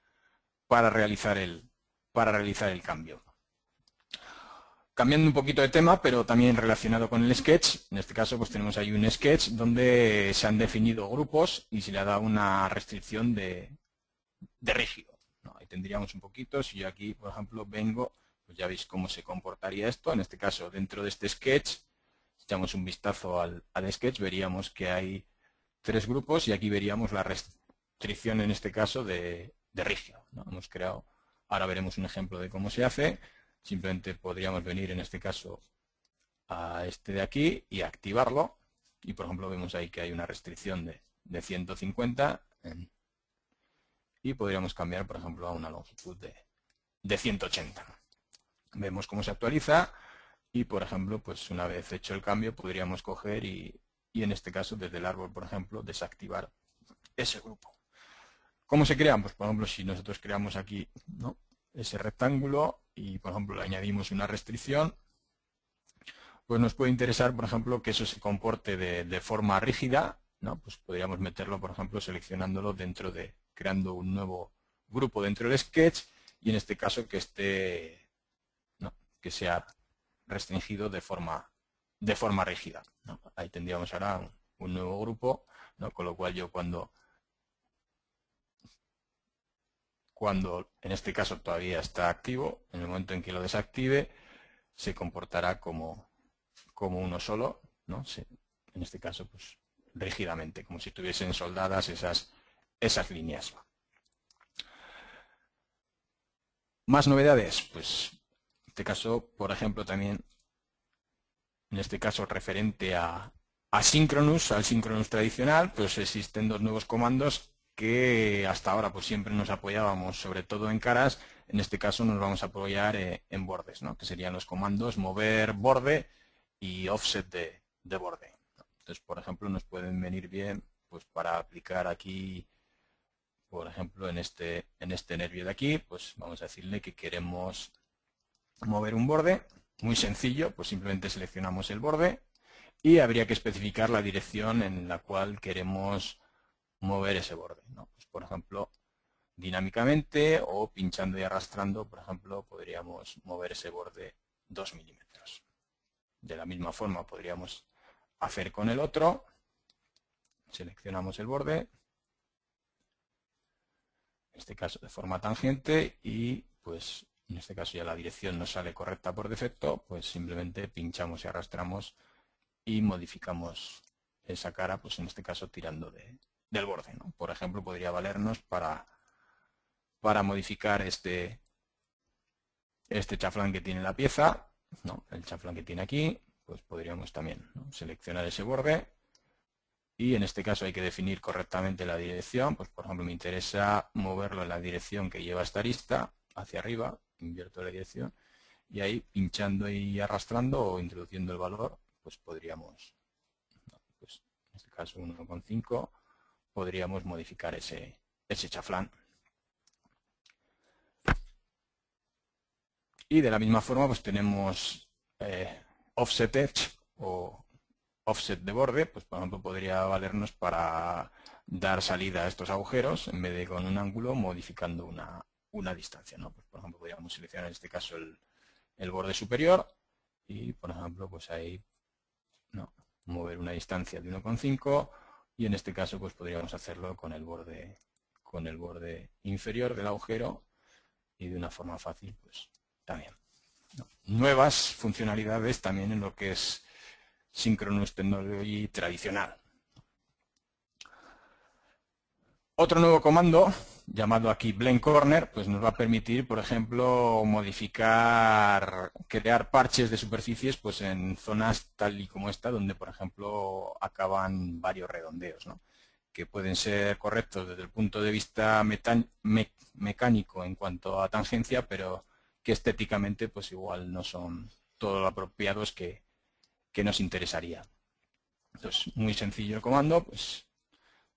realizar el cambio. Cambiando un poquito de tema, pero también relacionado con el sketch, en este caso pues tenemos ahí un sketch donde se han definido grupos y se le ha dado una restricción de rígido, ¿no? Ahí tendríamos un poquito, si yo aquí por ejemplo vengo, pues ya veis cómo se comportaría esto. En este caso, dentro de este sketch, si echamos un vistazo al sketch, veríamos que hay 3 grupos y aquí veríamos la restricción en este caso de rígido, ¿no? Hemos creado, ahora veremos un ejemplo de cómo se hace. Simplemente podríamos venir en este caso a este de aquí y activarlo. Y por ejemplo vemos ahí que hay una restricción de 150 y podríamos cambiar por ejemplo a una longitud de 180. Vemos cómo se actualiza y por ejemplo pues una vez hecho el cambio podríamos coger y en este caso desde el árbol por ejemplo desactivar ese grupo. ¿Cómo se crean? Pues por ejemplo si nosotros creamos aquí, ¿no?, ese rectángulo y por ejemplo le añadimos una restricción, pues nos puede interesar por ejemplo que eso se comporte de forma rígida, ¿no? Pues podríamos meterlo por ejemplo seleccionándolo creando un nuevo grupo dentro del sketch y en este caso que esté, ¿no?, que sea restringido de forma rígida, ¿no? Ahí tendríamos ahora un nuevo grupo, ¿no?, con lo cual yo cuando en este caso todavía está activo, en el momento en que lo desactive se comportará como uno solo, ¿no? En este caso pues rígidamente, como si estuviesen soldadas esas líneas. Más novedades, pues en este caso, por ejemplo, también en este caso referente a Synchronous, al Synchronous tradicional, pues existen dos nuevos comandos que hasta ahora pues siempre nos apoyábamos sobre todo en caras. En este caso nos vamos a apoyar en bordes, ¿no? Que serían los comandos mover borde y offset de borde. Entonces, por ejemplo, nos pueden venir bien pues para aplicar aquí, por ejemplo, en este nervio de aquí, pues vamos a decirle que queremos mover un borde. Muy sencillo, pues simplemente seleccionamos el borde y habría que especificar la dirección en la cual queremos mover ese borde, ¿no? Pues, por ejemplo, dinámicamente o pinchando y arrastrando, por ejemplo, podríamos mover ese borde 2 milímetros. De la misma forma podríamos hacer con el otro. Seleccionamos el borde, en este caso de forma tangente, y pues en este caso ya la dirección nos sale correcta por defecto, pues simplemente pinchamos y arrastramos y modificamos esa cara, pues en este caso tirando del borde, ¿no? Por ejemplo, podría valernos para modificar este chaflán que tiene la pieza, ¿no? El chaflán que tiene aquí, pues podríamos también, ¿no? Seleccionar ese borde y en este caso hay que definir correctamente la dirección. Pues por ejemplo me interesa moverlo en la dirección que lleva esta arista, hacia arriba, invierto la dirección y ahí pinchando y arrastrando o introduciendo el valor, pues podríamos, pues en este caso 1,5, podríamos modificar ese chaflán. Y de la misma forma pues tenemos offset edge o offset de borde, pues por ejemplo podría valernos para dar salida a estos agujeros en vez de con un ángulo modificando una distancia, ¿no? Pues por ejemplo podríamos seleccionar en este caso el borde superior y por ejemplo pues ahí, ¿no?, mover una distancia de 1,5 y en este caso pues podríamos hacerlo con el borde inferior del agujero y de una forma fácil pues también, ¿no? Nuevas funcionalidades también en lo que es Synchronous Technology tradicional. Otro nuevo comando, llamado aquí Blend Corner, pues nos va a permitir, por ejemplo, crear parches de superficies pues en zonas tal y como esta, donde, por ejemplo, acaban varios redondeos, ¿no?, que pueden ser correctos desde el punto de vista mecánico en cuanto a tangencia, pero que estéticamente pues igual no son todo lo apropiados que nos interesaría. Entonces, muy sencillo el comando, pues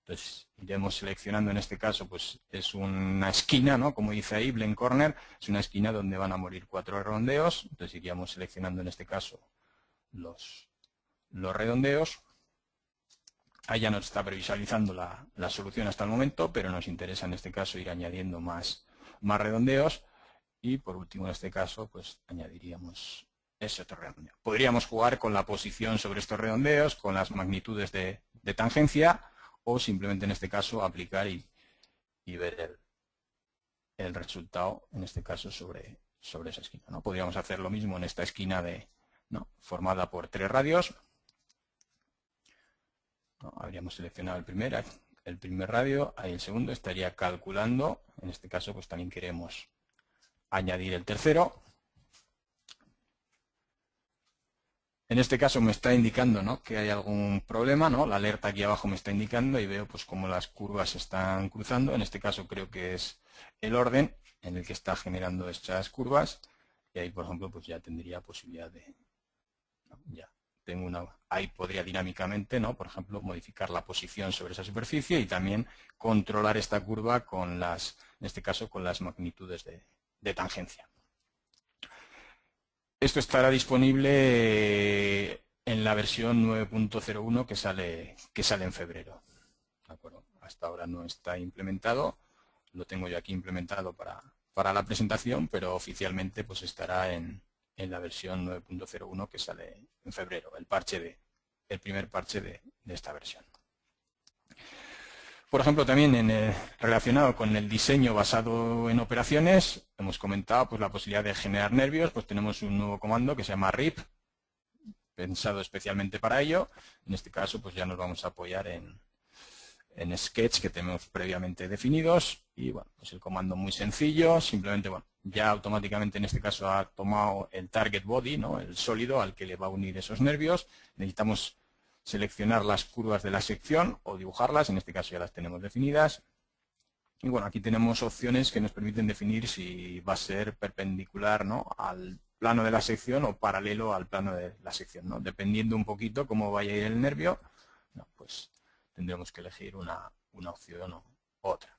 entonces iremos seleccionando, en este caso pues es una esquina, ¿no?, como dice ahí, Blend Corner, es una esquina donde van a morir 4 redondeos, entonces iríamos seleccionando en este caso los redondeos. Ahí ya nos está previsualizando la solución hasta el momento, pero nos interesa en este caso ir añadiendo más redondeos y por último en este caso pues añadiríamos ese otro redondeo. Podríamos jugar con la posición sobre estos redondeos, con las magnitudes de tangencia o simplemente en este caso aplicar y ver el resultado en este caso sobre esa esquina, ¿no? Podríamos hacer lo mismo en esta esquina formada por 3 radios. ¿No? Habríamos seleccionado el primer radio, ahí el segundo, estaría calculando, en este caso pues también queremos añadir el tercero. En este caso me está indicando, ¿no?, que hay algún problema, ¿no? La alerta aquí abajo me está indicando y veo pues cómo las curvas se están cruzando. En este caso creo que es el orden en el que está generando estas curvas y ahí por ejemplo pues ya tendría posibilidad de, ¿no?, ya tengo ahí podría dinámicamente, ¿no?, por ejemplo modificar la posición sobre esa superficie y también controlar esta curva con en este caso con las magnitudes de tangencia. Esto estará disponible en la versión 9.01 que sale en febrero. ¿De acuerdo? Hasta ahora no está implementado, lo tengo yo aquí implementado para la presentación, pero oficialmente pues estará en la versión 9.01 que sale en febrero, el primer parche de esta versión. Por ejemplo, también relacionado con el diseño basado en operaciones, hemos comentado pues la posibilidad de generar nervios, pues tenemos un nuevo comando que se llama RIP, pensado especialmente para ello. En este caso pues ya nos vamos a apoyar en en Sketch que tenemos previamente definidos. Y bueno, pues el comando muy sencillo, simplemente, bueno, ya automáticamente en este caso ha tomado el target body, ¿no? El sólido al que le va a unir esos nervios. Necesitamos seleccionar las curvas de la sección o dibujarlas, en este caso ya las tenemos definidas. Y bueno, aquí tenemos opciones que nos permiten definir si va a ser perpendicular, ¿no?, al plano de la sección o paralelo al plano de la sección, ¿no? Dependiendo un poquito cómo vaya a ir el nervio, no, pues tendremos que elegir una opción u otra.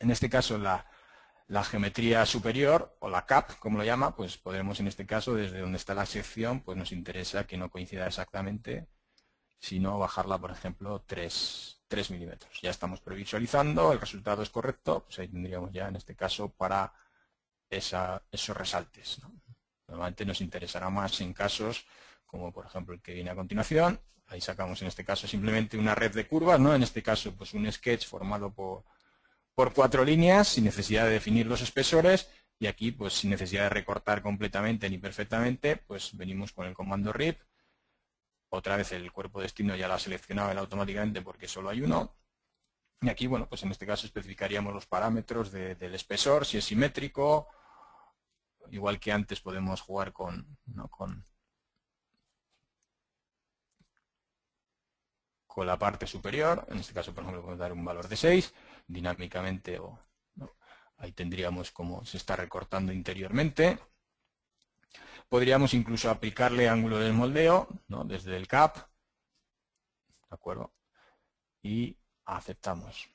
En este caso la geometría superior o la cap, como lo llama, pues podremos en este caso desde donde está la sección, pues nos interesa que no coincida exactamente, sino bajarla, por ejemplo, 3 milímetros. Ya estamos previsualizando, el resultado es correcto, pues ahí tendríamos ya en este caso para esos resaltes, ¿no? Normalmente nos interesará más en casos como por ejemplo el que viene a continuación. Ahí sacamos en este caso simplemente una red de curvas, ¿no? En este caso pues un sketch formado por 4 líneas sin necesidad de definir los espesores, y aquí pues sin necesidad de recortar completamente ni perfectamente, pues venimos con el comando RIP. Otra vez el cuerpo destino ya lo ha seleccionado él automáticamente porque solo hay uno. Y aquí, bueno, pues en este caso especificaríamos los parámetros del espesor, si es simétrico. Igual que antes podemos jugar con la parte superior. En este caso, por ejemplo, podemos dar un valor de 6 dinámicamente, ¿no? Ahí tendríamos cómo se está recortando interiormente. Podríamos incluso aplicarle ángulo de desmoldeo, ¿no?, desde el CAP, ¿de acuerdo? Y aceptamos.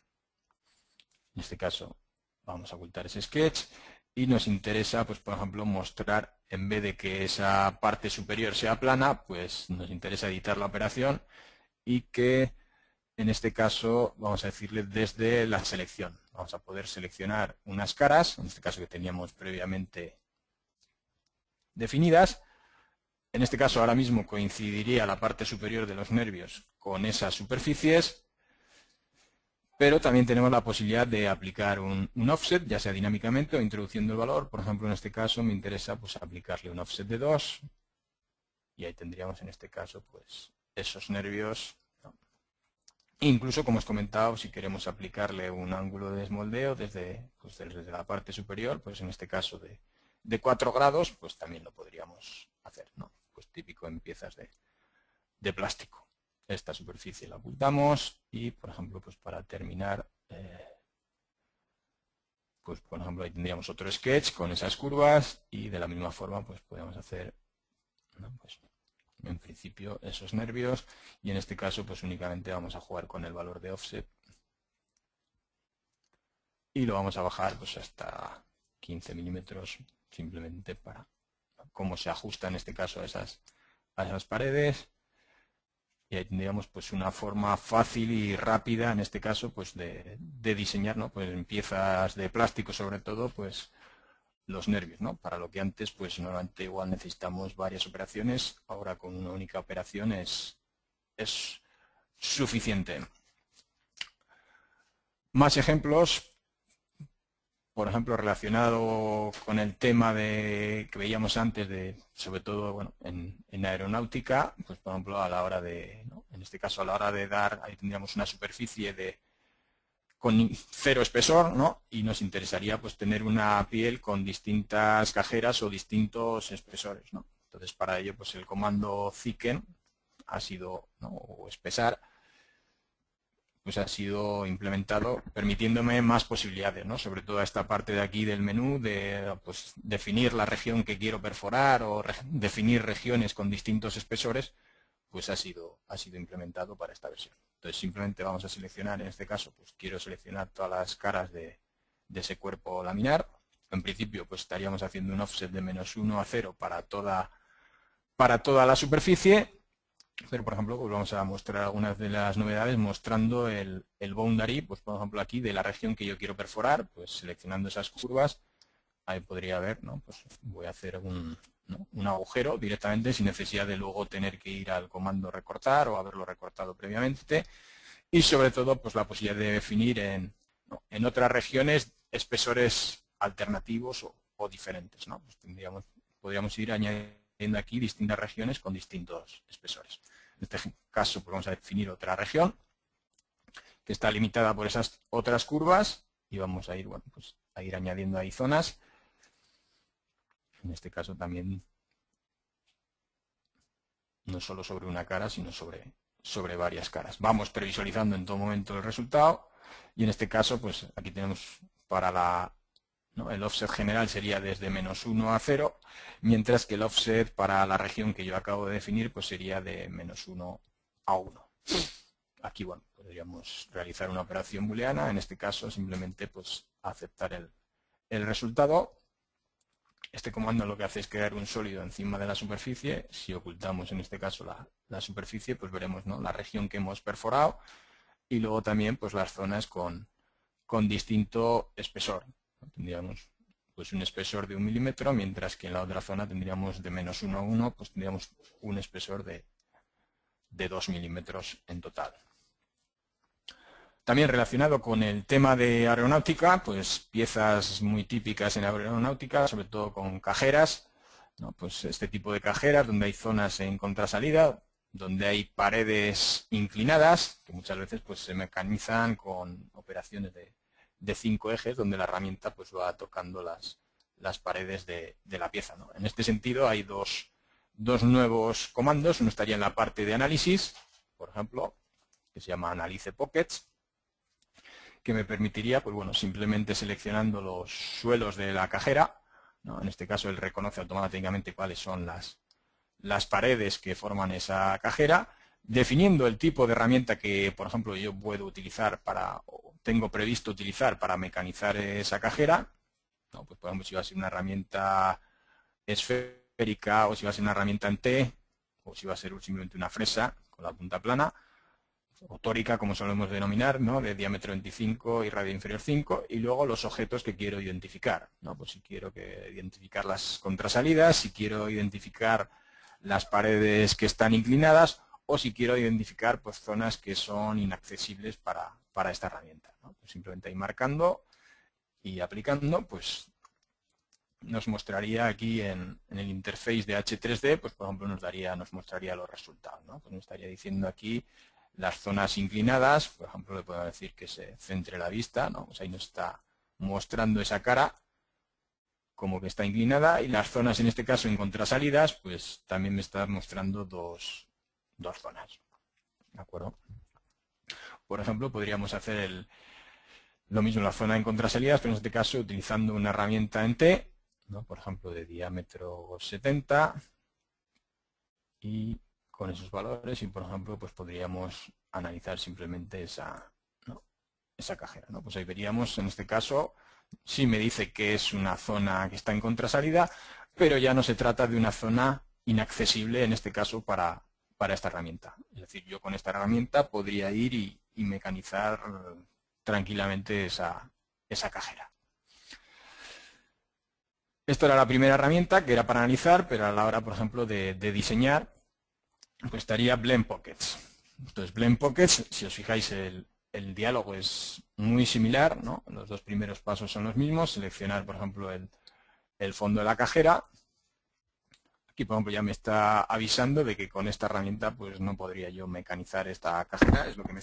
En este caso vamos a ocultar ese sketch y nos interesa, pues por ejemplo, mostrar, en vez de que esa parte superior sea plana, pues nos interesa editar la operación y que en este caso vamos a decirle desde la selección. Vamos a poder seleccionar unas caras, en este caso que teníamos previamente definidas. En este caso ahora mismo coincidiría la parte superior de los nervios con esas superficies, pero también tenemos la posibilidad de aplicar un offset, ya sea dinámicamente o introduciendo el valor. Por ejemplo, en este caso me interesa pues aplicarle un offset de 2 y ahí tendríamos en este caso pues esos nervios, ¿no? Incluso, como os comentaba, si queremos aplicarle un ángulo de desmoldeo desde la parte superior, pues en este caso de 4 grados, pues también lo podríamos hacer, ¿no? Pues típico en piezas de plástico. Esta superficie la ocultamos y, por ejemplo, pues para terminar, pues por ejemplo ahí tendríamos otro sketch con esas curvas y de la misma forma pues podemos hacer, ¿no?, pues en principio esos nervios, y en este caso pues únicamente vamos a jugar con el valor de offset y lo vamos a bajar pues hasta 15 milímetros simplemente para cómo se ajusta en este caso a esas paredes. Y ahí tendríamos pues una forma fácil y rápida en este caso pues de diseñar, ¿no?, pues en piezas de plástico sobre todo pues los nervios, ¿no? Para lo que antes pues normalmente igual necesitamos varias operaciones, ahora con una única operación es suficiente. Más ejemplos, por ejemplo, relacionado con el tema que veíamos antes, sobre todo bueno, en aeronáutica, pues por ejemplo a la hora de, ¿no?, en este caso a la hora de dar, ahí tendríamos una superficie con 0 espesor, ¿no?, y nos interesaría pues tener una piel con distintas cajeras o distintos espesores, ¿no? Entonces para ello pues el comando thicken ha sido, ¿no?, o espesar, pues ha sido implementado permitiéndome más posibilidades, ¿no?, sobre todo esta parte de aquí del menú de pues, definir la región que quiero perforar o definir regiones con distintos espesores, pues ha sido implementado para esta versión. Entonces simplemente vamos a seleccionar, en este caso pues quiero seleccionar todas las caras de ese cuerpo laminar. En principio pues estaríamos haciendo un offset de -1 a 0 para toda la superficie. Pero, por ejemplo, pues vamos a mostrar algunas de las novedades mostrando el boundary, pues por ejemplo aquí de la región que yo quiero perforar, pues seleccionando esas curvas, ahí podría ver, ¿no?, pues voy a hacer un agujero directamente sin necesidad de luego tener que ir al comando recortar o haberlo recortado previamente, y sobre todo pues la posibilidad de definir en otras regiones espesores alternativos o diferentes, ¿no? Pues podríamos ir añadiendo aquí distintas regiones con distintos espesores. En este caso pues vamos a definir otra región que está limitada por esas otras curvas y vamos a ir, bueno, pues a ir añadiendo ahí zonas. En este caso también no solo sobre una cara, sino sobre varias caras. Vamos previsualizando en todo momento el resultado y en este caso, pues aquí tenemos para el offset general sería desde -1 a 0, mientras que el offset para la región que yo acabo de definir pues sería de -1 a 1. Aquí, bueno, podríamos realizar una operación booleana, en este caso simplemente pues aceptar el resultado. Este comando lo que hace es crear un sólido encima de la superficie. Si ocultamos en este caso la superficie, pues veremos, ¿no?, la región que hemos perforado y luego también pues las zonas con distinto espesor. Tendríamos pues un espesor de 1 milímetro, mientras que en la otra zona tendríamos de -1 a 1, pues tendríamos un espesor de 2 milímetros en total. También relacionado con el tema de aeronáutica, pues piezas muy típicas en aeronáutica, sobre todo con cajeras, ¿no? Pues este tipo de cajeras donde hay zonas en contrasalida, donde hay paredes inclinadas, que muchas veces pues se mecanizan con operaciones de 5 ejes, donde la herramienta pues va tocando las paredes de la pieza, ¿no? En este sentido hay dos nuevos comandos. Uno estaría en la parte de análisis, por ejemplo, que se llama Analyze Pockets, que me permitiría, pues bueno, simplemente seleccionando los suelos de la cajera, ¿no? En este caso él reconoce automáticamente cuáles son las paredes que forman esa cajera, definiendo el tipo de herramienta que, por ejemplo, yo puedo utilizar o tengo previsto utilizar para mecanizar esa cajera, ¿no? Pues por ejemplo, si va a ser una herramienta esférica o si va a ser una herramienta en T o si va a ser simplemente una fresa con la punta plana, o tórica, como solemos denominar, ¿no?, de diámetro 25 y radio inferior 5, y luego los objetos que quiero identificar, ¿no? Pues si quiero identificar las contrasalidas, si quiero identificar las paredes que están inclinadas, o si quiero identificar pues zonas que son inaccesibles para esta herramienta, ¿no? Pues simplemente ahí marcando y aplicando, pues nos mostraría aquí en el interface de H3D, pues por ejemplo nos mostraría los resultados, ¿no? Pues nos estaría diciendo aquí las zonas inclinadas, por ejemplo le puedo decir que se centre la vista, ¿no? Pues ahí nos está mostrando esa cara como que está inclinada, y las zonas en este caso en contrasalidas, pues también me está mostrando dos zonas, ¿de acuerdo? Por ejemplo, podríamos hacer lo mismo en la zona en contrasalidas, pero en este caso utilizando una herramienta en T, ¿no? Por ejemplo de diámetro 70, y con esos valores, y por ejemplo pues podríamos analizar simplemente esa cajera, ¿no? Pues ahí veríamos, en este caso, sí me dice que es una zona que está en contrasalida, pero ya no se trata de una zona inaccesible, en este caso, para esta herramienta. Es decir, yo con esta herramienta podría ir y mecanizar tranquilamente esa cajera. Esto era la primera herramienta, que era para analizar, pero a la hora, por ejemplo, de diseñar, pues estaría Blend Pockets. Entonces, Blend Pockets, si os fijáis, el diálogo es muy similar, ¿no? Los dos primeros pasos son los mismos. Seleccionar, por ejemplo, el fondo de la cajera. Aquí, por ejemplo, ya me está avisando de que con esta herramienta pues no podría yo mecanizar esta cajera. Es lo que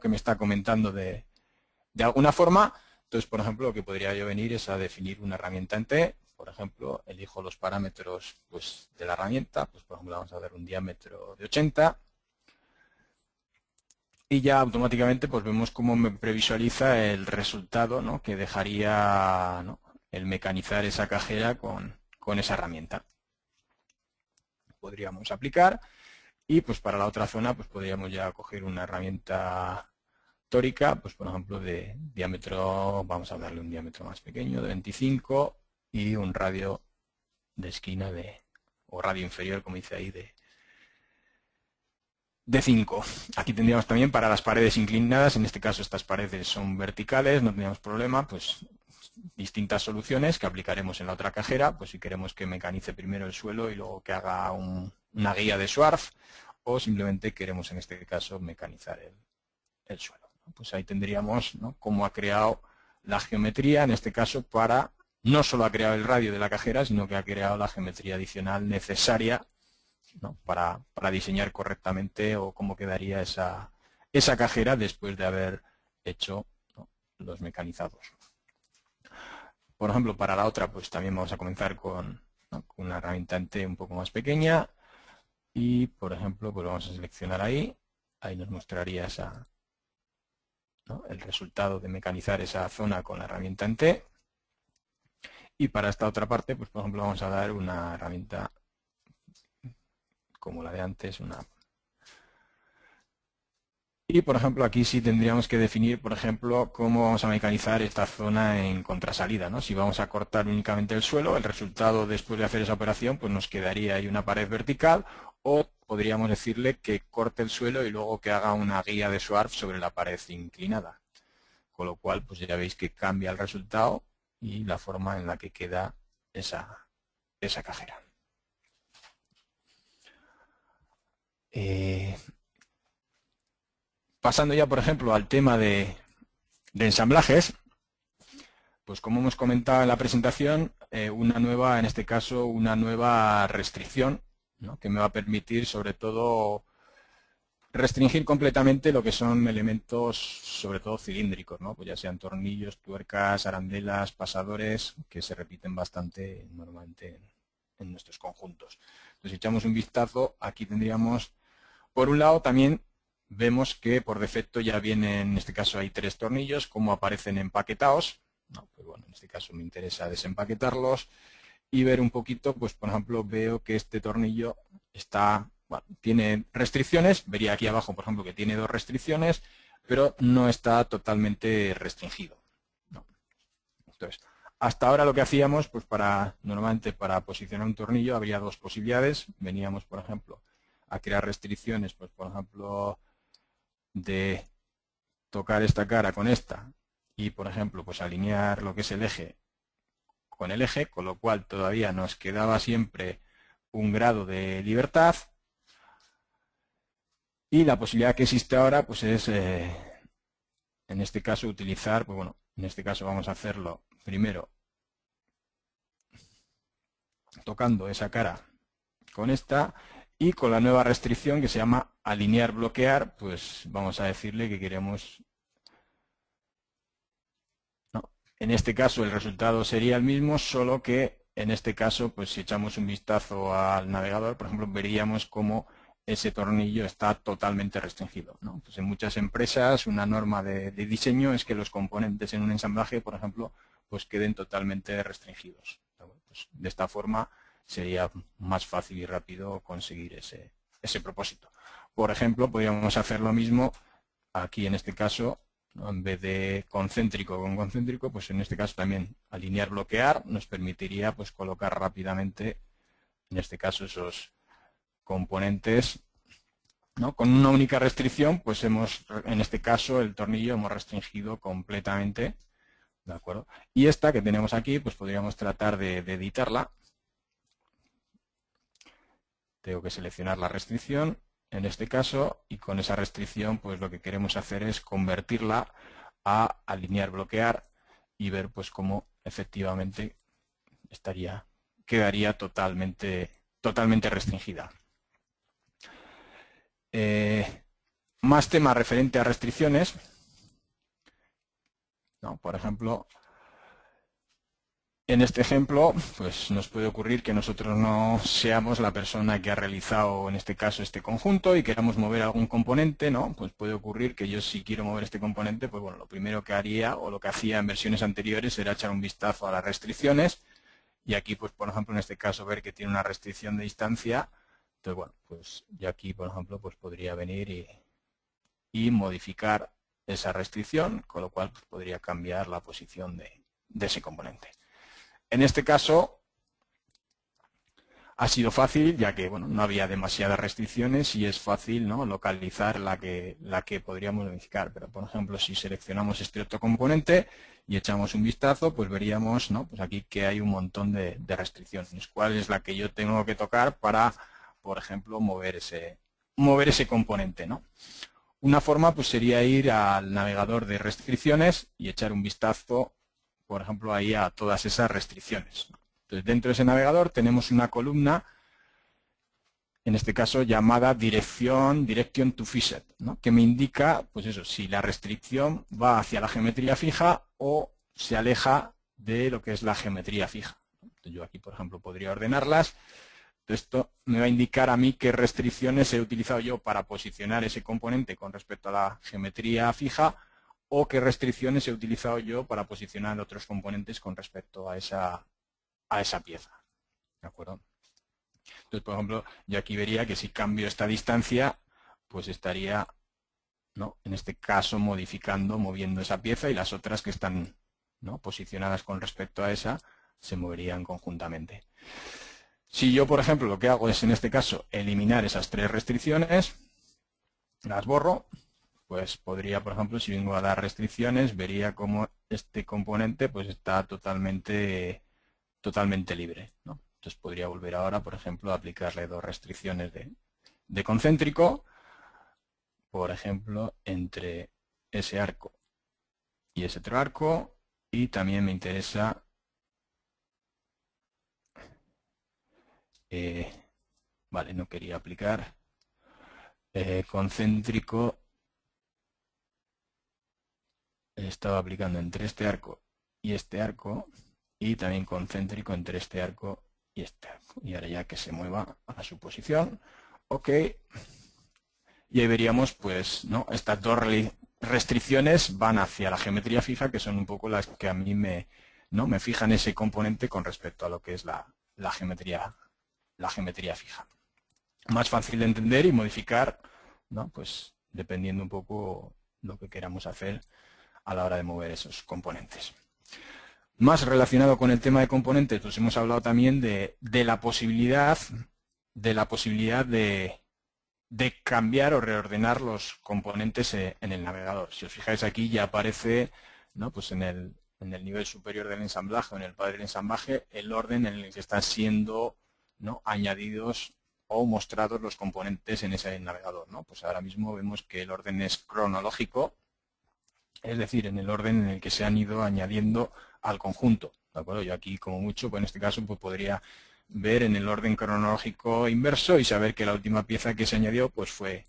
me está comentando de alguna forma. Entonces, por ejemplo, lo que podría yo venir es a definir una herramienta en T. Por ejemplo, elijo los parámetros pues, de la herramienta. Pues, por ejemplo, vamos a dar un diámetro de 80. Y ya automáticamente pues vemos cómo me previsualiza el resultado, ¿no?, que dejaría, ¿no?, el mecanizar esa cajera con esa herramienta. Podríamos aplicar y pues para la otra zona pues podríamos ya coger una herramienta tórica, pues por ejemplo de diámetro, vamos a darle un diámetro más pequeño de 25 y un radio de esquina o radio inferior, como dice ahí, de 5. Aquí tendríamos también para las paredes inclinadas, en este caso estas paredes son verticales, no tendríamos problema, pues distintas soluciones que aplicaremos en la otra cajera, pues si queremos que mecanice primero el suelo y luego que haga una guía de Schwarz, o simplemente queremos en este caso mecanizar el suelo. Pues ahí tendríamos, ¿no?, cómo ha creado la geometría, en este caso no solo ha creado el radio de la cajera, sino que ha creado la geometría adicional necesaria, ¿no?, para diseñar correctamente o cómo quedaría esa esa cajera después de haber hecho, ¿no?, los mecanizados. Por ejemplo, para la otra, pues también vamos a comenzar con, ¿no?, con una herramienta en T un poco más pequeña y, por ejemplo, pues vamos a seleccionar ahí nos mostraría esa, ¿no?, el resultado de mecanizar esa zona con la herramienta en T. Y para esta otra parte, pues por ejemplo, vamos a dar una herramienta como la de antes, Y, por ejemplo, aquí sí tendríamos que definir, por ejemplo, cómo vamos a mecanizar esta zona en contrasalida, ¿no? Si vamos a cortar únicamente el suelo, el resultado después de hacer esa operación, pues nos quedaría ahí una pared vertical, o podríamos decirle que corte el suelo y luego que haga una guía de Schwarz sobre la pared inclinada. Con lo cual, pues ya veis que cambia el resultado y la forma en la que queda esa cajera. Pasando ya, por ejemplo, al tema de ensamblajes, pues como hemos comentado en la presentación, en este caso, una nueva restricción, ¿no?, que me va a permitir, sobre todo, restringir completamente lo que son elementos, sobre todo cilíndricos, ¿no?, pues ya sean tornillos, tuercas, arandelas, pasadores, que se repiten bastante normalmente en nuestros conjuntos. Entonces, si echamos un vistazo, aquí tendríamos, por un lado, también vemos que por defecto ya vienen, en este caso hay 3 tornillos, como aparecen empaquetados. No, pues bueno, en este caso me interesa desempaquetarlos y ver un poquito, pues por ejemplo, veo que este tornillo está, bueno, tiene restricciones, vería aquí abajo, por ejemplo, que tiene 2 restricciones, pero no está totalmente restringido, ¿no? Entonces, hasta ahora lo que hacíamos, pues normalmente para posicionar un tornillo habría 2 posibilidades. Veníamos, por ejemplo, a crear restricciones, pues por ejemplo, de tocar esta cara con esta y, por ejemplo, pues alinear lo que es el eje con el eje, con lo cual todavía nos quedaba siempre un grado de libertad. Y la posibilidad que existe ahora, pues es, en este caso, utilizar, pues bueno, en este caso vamos a hacerlo primero tocando esa cara con esta, y con la nueva restricción que se llama alinear bloquear, pues vamos a decirle que queremos, no, en este caso el resultado sería el mismo, solo que en este caso, pues si echamos un vistazo al navegador, por ejemplo, veríamos cómo ese tornillo está totalmente restringido, ¿no? Pues en muchas empresas una norma de diseño es que los componentes en un ensamblaje, por ejemplo, pues queden totalmente restringidos. Pues de esta forma sería más fácil y rápido conseguir ese propósito. Por ejemplo, podríamos hacer lo mismo aquí en este caso, ¿no?, en vez de concéntrico con concéntrico, pues en este caso también alinear bloquear nos permitiría pues colocar rápidamente, en este caso, esos componentes, ¿no? Con una única restricción, pues en este caso, el tornillo hemos restringido completamente, ¿de acuerdo? Y esta que tenemos aquí, pues podríamos tratar de editarla. Tengo que seleccionar la restricción, en este caso, y con esa restricción, pues lo que queremos hacer es convertirla a alinear bloquear y ver pues cómo efectivamente quedaría totalmente restringida. Más temas referente a restricciones, ¿no? Por ejemplo, en este ejemplo, pues nos puede ocurrir que nosotros no seamos la persona que ha realizado, en este caso, este conjunto y queramos mover algún componente, ¿no? Pues puede ocurrir que yo, si quiero mover este componente, pues bueno, lo primero que haría o lo que hacía en versiones anteriores era echar un vistazo a las restricciones y aquí, pues por ejemplo, en este caso, ver que tiene una restricción de distancia. Entonces, bueno, pues yo aquí, por ejemplo, pues podría venir y modificar esa restricción, con lo cual pues, podría cambiar la posición de ese componente. En este caso ha sido fácil, ya que bueno, no había demasiadas restricciones y es fácil, ¿no?, localizar la que podríamos modificar. Pero, por ejemplo, si seleccionamos este otro componente y echamos un vistazo, pues veríamos, ¿no?, pues aquí que hay un montón de restricciones. ¿Cuál es la que yo tengo que tocar para, por ejemplo, mover ese componente, ¿no? Una forma pues sería ir al navegador de restricciones y echar un vistazo, por ejemplo, ahí a todas esas restricciones. Entonces, dentro de ese navegador tenemos una columna en este caso llamada direction to fit, ¿no? Que me indica, pues eso, si la restricción va hacia la geometría fija o se aleja de lo que es la geometría fija. Entonces, yo aquí, por ejemplo, podría ordenarlas. Esto me va a indicar a mí qué restricciones he utilizado yo para posicionar ese componente con respecto a la geometría fija o qué restricciones he utilizado yo para posicionar otros componentes con respecto a esa pieza. ¿De acuerdo? Entonces, por ejemplo, yo aquí vería que si cambio esta distancia, pues estaría, ¿no?, en este caso moviendo esa pieza, y las otras que están, ¿no?, posicionadas con respecto a esa se moverían conjuntamente. Si yo, por ejemplo, lo que hago es, en este caso, eliminar esas tres restricciones, las borro, pues podría, por ejemplo, si vengo a dar restricciones, vería cómo este componente pues está totalmente libre, ¿no? Entonces podría volver ahora, por ejemplo, a aplicarle dos restricciones de concéntrico, por ejemplo, entre ese arco y ese otro arco, y también me interesa vale, no quería aplicar concéntrico, estaba aplicando entre este arco, y también concéntrico entre este arco y este arco. Y ahora ya que se mueva a su posición, ok. Y ahí veríamos, pues, ¿no?, estas dos restricciones van hacia la geometría fija, que son un poco las que a mí me fijan ese componente con respecto a lo que es la geometría fija. Más fácil de entender y modificar, ¿no?, pues dependiendo un poco lo que queramos hacer a la hora de mover esos componentes. Más relacionado con el tema de componentes, pues hemos hablado también de la posibilidad de cambiar o reordenar los componentes en el navegador. Si os fijáis aquí ya aparece, ¿no?, pues en el nivel superior del ensamblaje o en el padre del ensamblaje el orden en el que están siendo, ¿no?, añadidos o mostrados los componentes en ese navegador, ¿no? Pues ahora mismo vemos que el orden es cronológico, es decir, en el orden en el que se han ido añadiendo al conjunto. ¿De acuerdo? Yo aquí, como mucho, pues en este caso pues podría ver en el orden cronológico inverso y saber que la última pieza que se añadió pues fue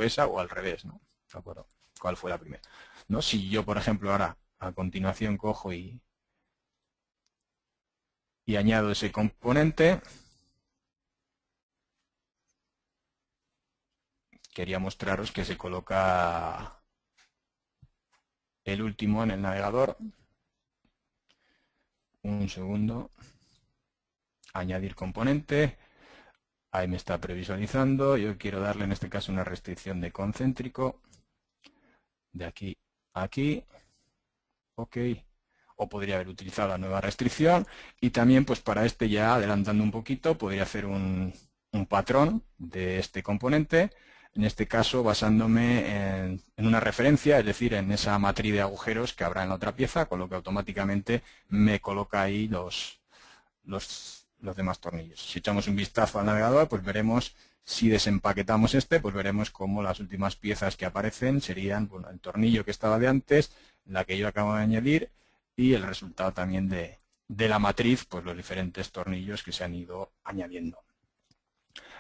esa, o al revés, ¿no? ¿De acuerdo? ¿Cuál fue la primera? ¿No? Si yo, por ejemplo, ahora a continuación cojo y añado ese componente, quería mostraros que se coloca el último en el navegador. Un segundo. Añadir componente. Ahí me está previsualizando. Yo quiero darle en este caso una restricción de concéntrico. De aquí a aquí. Ok. O podría haber utilizado la nueva restricción. Y también, pues para este, ya adelantando un poquito, podría hacer un patrón de este componente. En este caso, basándome en una referencia, es decir, en esa matriz de agujeros que habrá en la otra pieza, con lo que automáticamente me coloca ahí los demás tornillos. Si echamos un vistazo al navegador, pues veremos, si desempaquetamos pues veremos cómo las últimas piezas que aparecen serían, bueno, el tornillo que estaba de antes, la que yo acabo de añadir, y el resultado también de la matriz, pues los diferentes tornillos que se han ido añadiendo.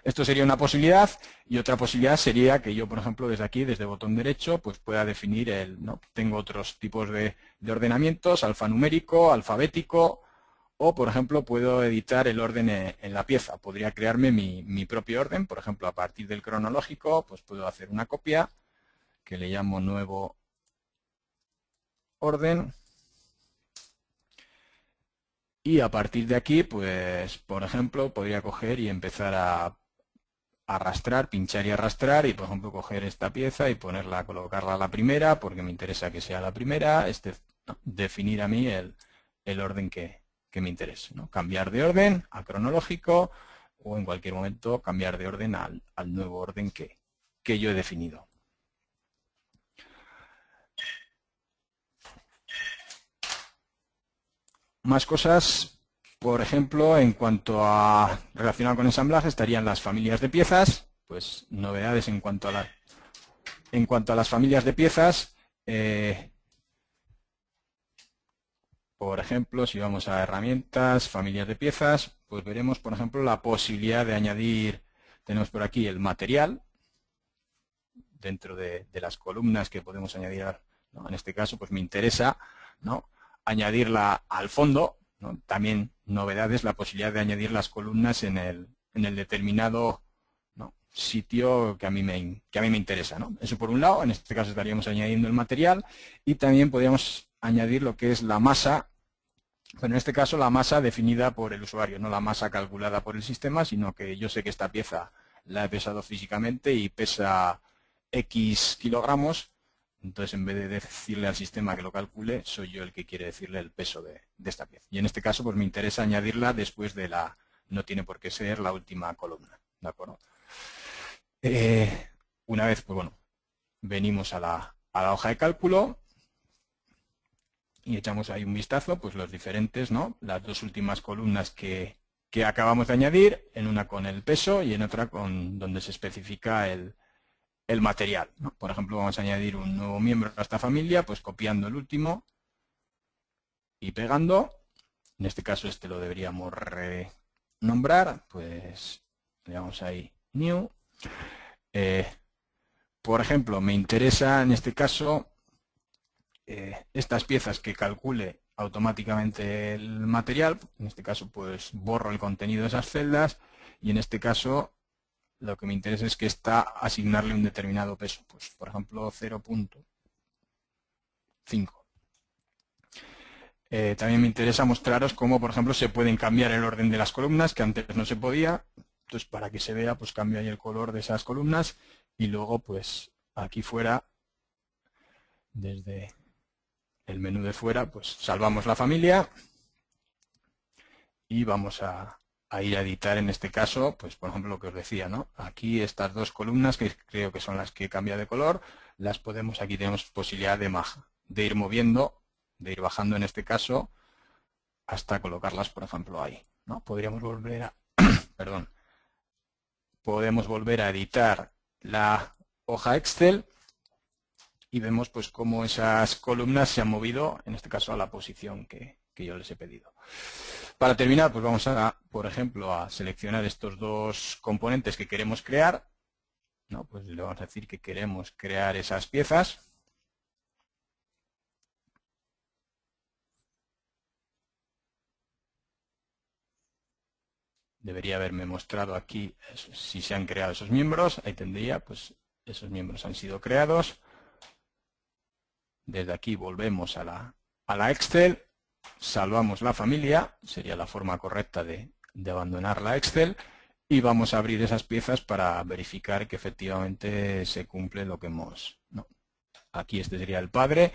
Esto sería una posibilidad, y otra posibilidad sería que yo, por ejemplo, desde aquí, desde el botón derecho, pues pueda definir tengo otros tipos de ordenamientos, alfanumérico, alfabético, o, por ejemplo, puedo editar el orden en la pieza. Podría crearme mi propio orden, por ejemplo, a partir del cronológico, pues puedo hacer una copia que le llamo nuevo orden. Y a partir de aquí, pues, por ejemplo, podría coger y empezar a arrastrar, pinchar y arrastrar, y por ejemplo coger esta pieza y colocarla a la primera, porque me interesa que sea la primera, definir a mí el orden que me interese, ¿no? Cambiar de orden a cronológico, o en cualquier momento cambiar de orden al nuevo orden que yo he definido. Más cosas. Por ejemplo, en cuanto a relacionado con ensamblaje, estarían las familias de piezas. Pues novedades en cuanto a las familias de piezas. Por ejemplo, si vamos a herramientas, familias de piezas, pues veremos, por ejemplo, la posibilidad de añadir. tenemos por aquí el material, dentro de las columnas que podemos añadir, ¿no? En este caso, pues me interesa, ¿no?, añadirla al fondo, ¿no? También novedades, la posibilidad de añadir las columnas en el determinado, ¿no?, sitio que a mí me interesa, ¿no? Eso por un lado. En este caso estaríamos añadiendo el material, y también podríamos añadir lo que es la masa, pero en este caso la masa definida por el usuario, no la masa calculada por el sistema, sino que yo sé que esta pieza la he pesado físicamente y pesa X kilogramos. Entonces, en vez de decirle al sistema que lo calcule, soy yo el que quiere decirle el peso de esta pieza. Y en este caso, pues me interesa añadirla después de no tiene por qué ser la última columna, ¿de acuerdo? Una vez, pues bueno, venimos a la hoja de cálculo y echamos ahí un vistazo, pues los diferentes, ¿no?, las dos últimas columnas que acabamos de añadir, en una con el peso y en otra con donde se especifica el material, ¿no? Por ejemplo, vamos a añadir un nuevo miembro a esta familia, pues copiando el último y pegando. En este caso este lo deberíamos renombrar, pues le damos ahí New. Por ejemplo, me interesa en este caso estas piezas que calcule automáticamente el material. En este caso, pues borro el contenido de esas celdas, y en este caso lo que me interesa es que asignarle un determinado peso, pues por ejemplo 0.5. También me interesa mostraros cómo, por ejemplo, se pueden cambiar el orden de las columnas, que antes no se podía. Entonces, para que se vea, pues cambio ahí el color de esas columnas, y luego, pues aquí fuera, desde el menú de fuera, pues salvamos la familia y vamos a ir a editar. En este caso, pues por ejemplo lo que os decía, ¿no? Aquí estas dos columnas, que creo que son las que he cambiado de color, aquí tenemos posibilidad de ir moviendo, de ir bajando en este caso, hasta colocarlas, por ejemplo, ahí, ¿no? Podríamos volver a, perdón, podemos volver a editar la hoja Excel y vemos pues cómo esas columnas se han movido, en este caso a la posición que yo les he pedido. Para terminar, pues vamos por ejemplo, a seleccionar estos dos componentes que queremos crear, ¿no? Pues le vamos a decir que queremos crear esas piezas. Debería haberme mostrado aquí si se han creado esos miembros. Ahí tendría, pues esos miembros han sido creados. Desde aquí volvemos a la Excel. Salvamos la familia, sería la forma correcta de abandonar la Excel, y vamos a abrir esas piezas para verificar que efectivamente se cumple lo que hemos, ¿no? Aquí este sería el padre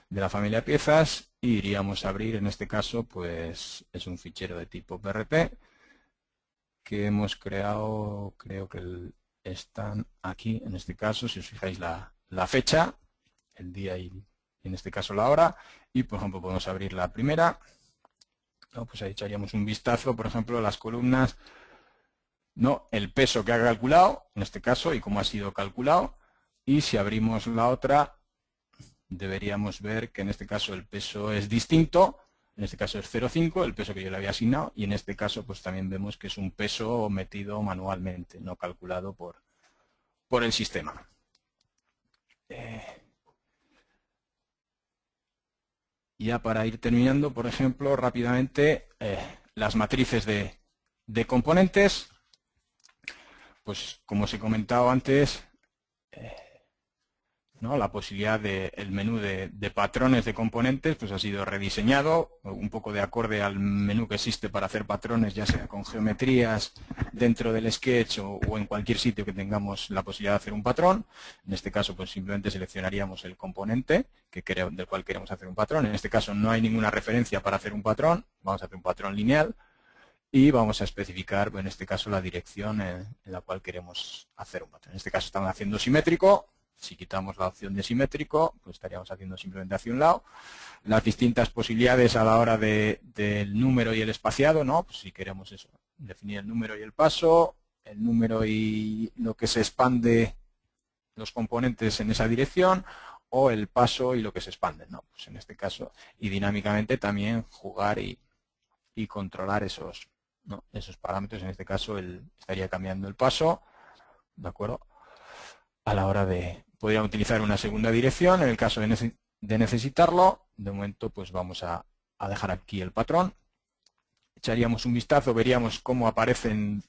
de la familia de piezas, y iríamos a abrir, en este caso, pues es un fichero de tipo PRP que hemos creado, creo que están aquí, en este caso, si os fijáis la fecha, el día y en este caso la hora, y por ejemplo podemos abrir la primera, ¿no? Pues ahí echaríamos un vistazo, por ejemplo, a las columnas, ¿no?, el peso que ha calculado, en este caso, y cómo ha sido calculado, y si abrimos la otra, deberíamos ver que en este caso el peso es distinto, en este caso es 0,5, el peso que yo le había asignado, y en este caso pues también vemos que es un peso metido manualmente, no calculado por el sistema. Ya para ir terminando, por ejemplo, rápidamente, las matrices de componentes, pues como os he comentado antes, ¿no?, la posibilidad del menú de patrones de componentes pues ha sido rediseñado, un poco de acorde al menú que existe para hacer patrones, ya sea con geometrías dentro del sketch o en cualquier sitio que tengamos la posibilidad de hacer un patrón. En este caso, pues simplemente seleccionaríamos el componente del cual queremos hacer un patrón. En este caso no hay ninguna referencia para hacer un patrón, vamos a hacer un patrón lineal y vamos a especificar, en este caso, la dirección en la cual queremos hacer un patrón. En este caso estamos haciendo simétrico. Si quitamos la opción de simétrico, pues estaríamos haciendo simplemente hacia un lado. Las distintas posibilidades a la hora del número y el espaciado, ¿no? Pues si queremos eso, definir el número y el paso, el número y lo que se expande los componentes en esa dirección, o el paso y lo que se expande, ¿no? Pues en este caso, y dinámicamente también jugar y controlar esos parámetros. En este caso estaría cambiando el paso ¿de acuerdo? A la hora de, podrían utilizar una segunda dirección en el caso de necesitarlo. De momento pues vamos a dejar aquí el patrón. Echaríamos un vistazo, veríamos cómo aparecen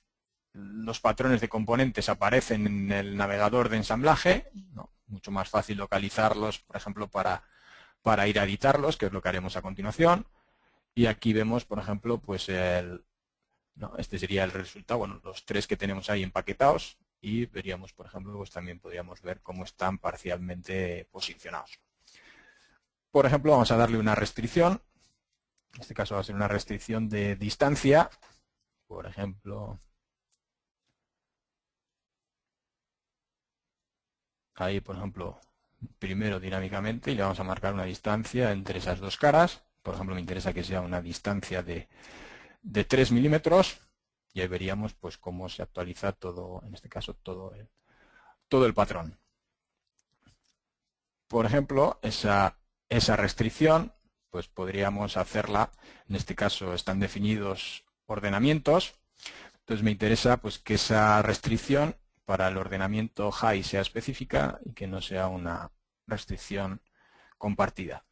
los patrones de componentes, aparecen en el navegador de ensamblaje, ¿no? Mucho más fácil localizarlos, por ejemplo, para ir a editarlos, que es lo que haremos a continuación. Y aquí vemos, por ejemplo, pues este sería el resultado, bueno, los tres que tenemos ahí empaquetados, y veríamos, por ejemplo, pues también podríamos ver cómo están parcialmente posicionados. Por ejemplo, vamos a darle una restricción. En este caso va a ser una restricción de distancia. Por ejemplo, ahí, por ejemplo, primero dinámicamente, y le vamos a marcar una distancia entre esas dos caras. Por ejemplo, me interesa que sea una distancia de 3 milímetros. Y ahí veríamos pues cómo se actualiza todo, en este caso todo el patrón. Por ejemplo, esa restricción pues podríamos hacerla, en este caso están definidos ordenamientos, entonces me interesa pues que esa restricción para el ordenamiento high sea específica y que no sea una restricción compartida.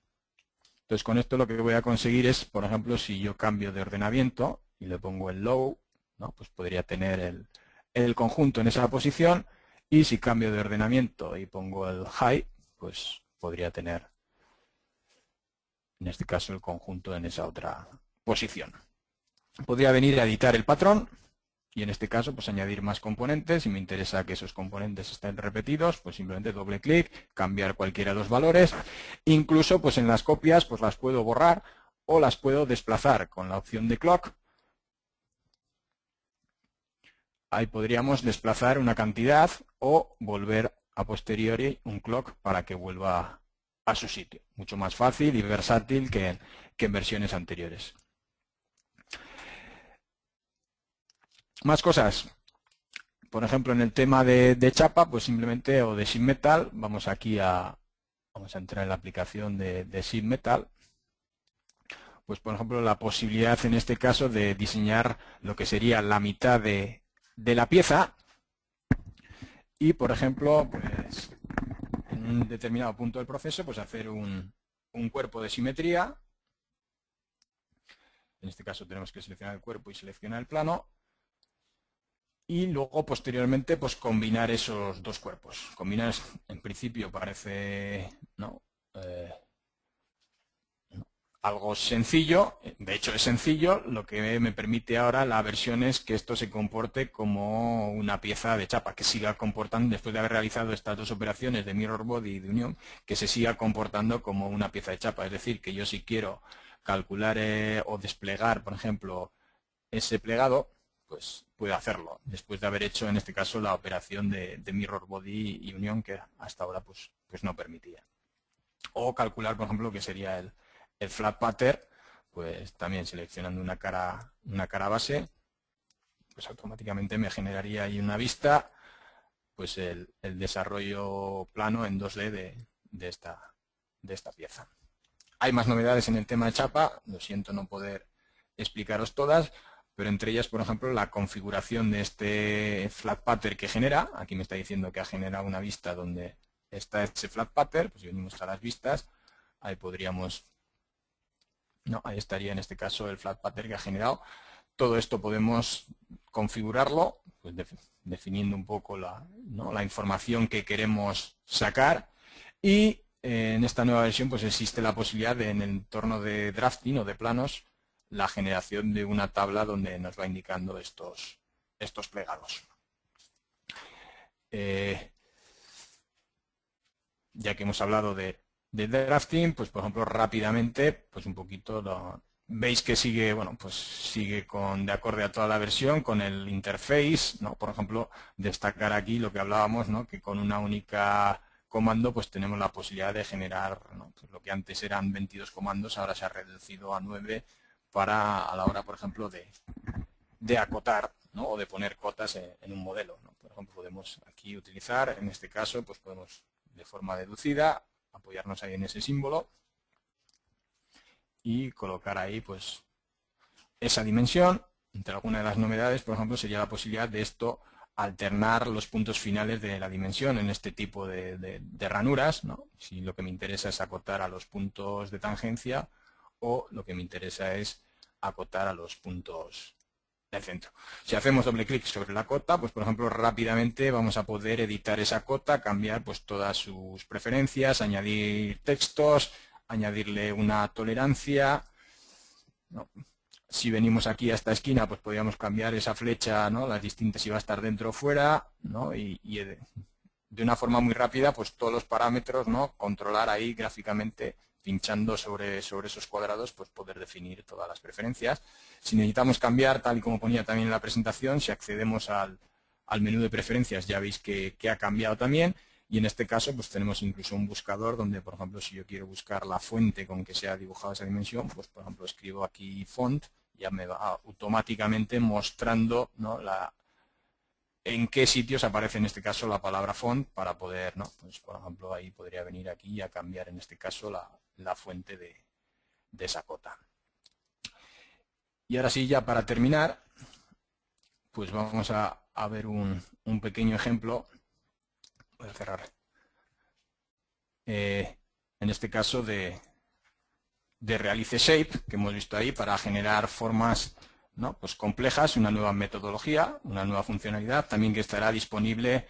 Entonces con esto lo que voy a conseguir es, por ejemplo, si yo cambio de ordenamiento y le pongo el low, ¿no? Pues podría tener el conjunto en esa posición, y si cambio de ordenamiento y pongo el high, pues podría tener en este caso el conjunto en esa otra posición. Podría venir a editar el patrón y en este caso pues añadir más componentes. Si me interesa que esos componentes estén repetidos, pues simplemente doble clic, cambiar cualquiera de los valores. Incluso pues en las copias pues las puedo borrar o las puedo desplazar con la opción de clock. Ahí podríamos desplazar una cantidad o volver a posteriori un clock para que vuelva a su sitio. Mucho más fácil y versátil que en versiones anteriores. Más cosas. Por ejemplo, en el tema de chapa, pues simplemente, o de sheet metal, vamos aquí vamos a entrar en la aplicación de sheet metal. Pues por ejemplo, la posibilidad en este caso de diseñar lo que sería la mitad de la pieza y, por ejemplo, pues en un determinado punto del proceso, pues hacer un cuerpo de simetría. En este caso tenemos que seleccionar el cuerpo y seleccionar el plano. Y luego, posteriormente, pues combinar esos dos cuerpos. Combinar, en principio, parece algo sencillo. De hecho, es sencillo. Lo que me permite ahora la versión es que esto se comporte como una pieza de chapa, que siga comportando, después de haber realizado estas dos operaciones de mirror body y de unión, que se siga comportando como una pieza de chapa. Es decir, que yo si quiero calcular o desplegar, por ejemplo, ese plegado, pues puede hacerlo, después de haber hecho en este caso la operación de mirror body y unión que hasta ahora pues no permitía. O calcular, por ejemplo, que sería el flat pattern, pues también seleccionando una cara base, pues automáticamente me generaría ahí una vista, pues el desarrollo plano en 2D de esta pieza. Hay más novedades en el tema de chapa, lo siento no poder explicaros todas, pero entre ellas, por ejemplo, la configuración de este flat pattern que genera. Aquí me está diciendo que ha generado una vista donde está ese flat pattern, pues si venimos a las vistas, ahí podríamos, ahí estaría en este caso el flat pattern que ha generado. Todo esto podemos configurarlo, pues definiendo un poco la información que queremos sacar, y en esta nueva versión pues existe la posibilidad de, en el entorno de drafting o de planos, la generación de una tabla donde nos va indicando estos plegados. Ya que hemos hablado de drafting, pues por ejemplo rápidamente, pues un poquito veis que sigue, bueno, pues sigue de acorde a toda la versión, con el interface, ¿no? Por ejemplo, destacar aquí lo que hablábamos, ¿no? Que con una única comando pues tenemos la posibilidad de generar, ¿no? Pues lo que antes eran 22 comandos, ahora se ha reducido a 9 para a la hora, por ejemplo, de acotar, ¿no? O de poner cotas en un modelo, ¿no? Por ejemplo, podemos aquí utilizar, en este caso, pues podemos de forma deducida apoyarnos ahí en ese símbolo y colocar ahí pues esa dimensión. Entre algunas de las novedades, por ejemplo, sería la posibilidad de esto alternar los puntos finales de la dimensión en este tipo de ranuras, ¿no? Si lo que me interesa es acotar a los puntos de tangencia o lo que me interesa es acotar a los puntos del centro. Si hacemos doble clic sobre la cota, pues por ejemplo rápidamente vamos a poder editar esa cota, cambiar pues todas sus preferencias, añadir textos, añadirle una tolerancia, ¿no? Si venimos aquí a esta esquina, pues podríamos cambiar esa flecha, ¿no? Las distintas si va a estar dentro o fuera, ¿no? Y de una forma muy rápida, pues todos los parámetros, ¿no? Controlar ahí gráficamente, pinchando sobre esos cuadrados, pues poder definir todas las preferencias. Si necesitamos cambiar, tal y como ponía también en la presentación, si accedemos al menú de preferencias, ya veis que ha cambiado también. Y en este caso, pues tenemos incluso un buscador donde, por ejemplo, si yo quiero buscar la fuente con que se ha dibujado esa dimensión, pues por ejemplo escribo aquí font, ya me va automáticamente mostrando, ¿no? En qué sitios aparece en este caso la palabra font para poder, ¿no? Pues por ejemplo ahí podría venir aquí a cambiar en este caso la fuente de esa cota. Y ahora sí, ya para terminar, pues vamos a ver un pequeño ejemplo. Voy a cerrar. En este caso de Realize Shape, que hemos visto ahí, para generar formas, ¿no? Pues complejas, una nueva metodología, una nueva funcionalidad, también que estará disponible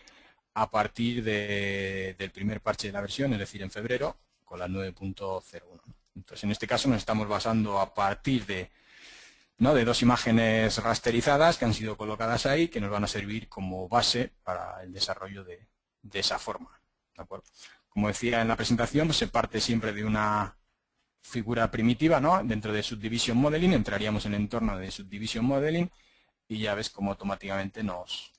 a partir del primer parche de la versión, es decir, en febrero, con la 9.01. Entonces, en este caso nos estamos basando a partir de dos imágenes rasterizadas que han sido colocadas ahí, que nos van a servir como base para el desarrollo de esa forma. ¿De acuerdo? Como decía en la presentación, pues se parte siempre de una figura primitiva, ¿no? Dentro de Subdivision Modeling, entraríamos en el entorno de Subdivision Modeling y ya ves cómo automáticamente nos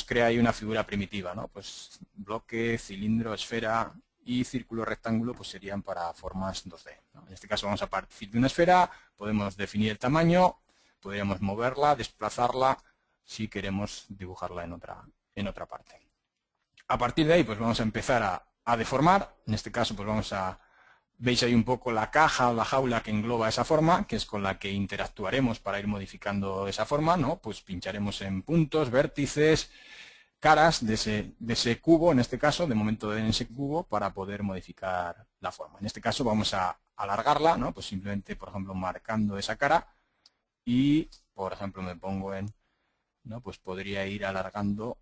crea ahí una figura primitiva, ¿no? Pues bloque, cilindro, esfera y círculo, rectángulo, pues serían para formas 2D, ¿no? En este caso vamos a partir de una esfera, podemos definir el tamaño, podríamos moverla, desplazarla, si queremos dibujarla en otra parte. A partir de ahí, pues vamos a empezar a deformar, en este caso pues veis ahí un poco la caja o la jaula que engloba esa forma, que es con la que interactuaremos para ir modificando esa forma, ¿no? Pues pincharemos en puntos, vértices, caras de ese cubo, en este caso, de momento en ese cubo, para poder modificar la forma. En este caso vamos a alargarla, ¿no? Pues simplemente, por ejemplo, marcando esa cara y, por ejemplo, me pongo ¿no? Pues podría ir alargando .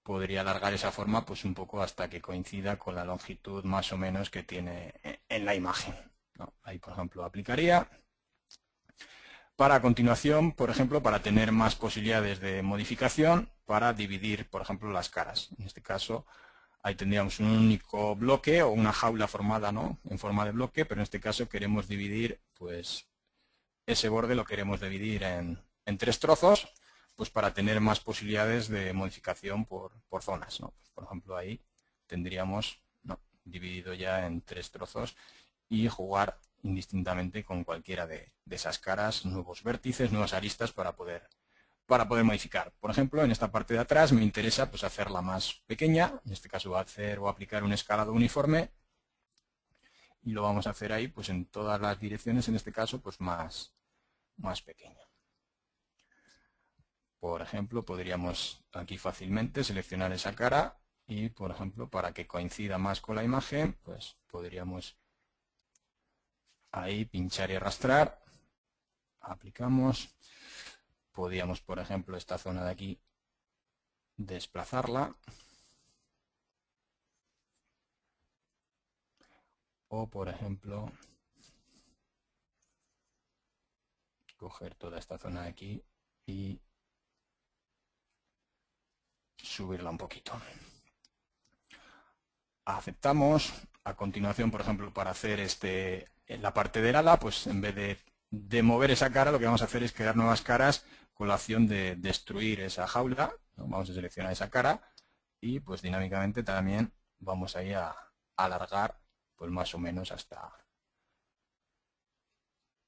Podría alargar esa forma pues un poco hasta que coincida con la longitud más o menos que tiene en la imagen, ¿no? Ahí, por ejemplo, aplicaría. Para a continuación, por ejemplo, para tener más posibilidades de modificación, para dividir, por ejemplo, las caras. En este caso, ahí tendríamos un único bloque o una jaula formada, ¿no? En forma de bloque, pero en este caso queremos dividir, pues, ese borde lo queremos dividir en 3 trozos, pues para tener más posibilidades de modificación por zonas, ¿no? Pues, por ejemplo, ahí tendríamos, ¿no?, dividido ya en 3 trozos y jugar indistintamente con cualquiera de esas caras, nuevos vértices, nuevas aristas para poder modificar. Por ejemplo, en esta parte de atrás me interesa pues hacerla más pequeña, en este caso va a hacer o aplicar un escalado uniforme y lo vamos a hacer ahí pues en todas las direcciones, en este caso pues más pequeño. Por ejemplo, podríamos aquí fácilmente seleccionar esa cara y, por ejemplo, para que coincida más con la imagen, pues podríamos ahí pinchar y arrastrar. Aplicamos. Podríamos, por ejemplo, esta zona de aquí desplazarla. O, por ejemplo, coger toda esta zona de aquí y subirla un poquito. Aceptamos. A continuación, por ejemplo, para hacer en la parte del ala, pues en vez de mover esa cara, lo que vamos a hacer es crear nuevas caras con la opción de destruir esa jaula, ¿no? Vamos a seleccionar esa cara y pues dinámicamente también vamos ahí a alargar pues más o menos hasta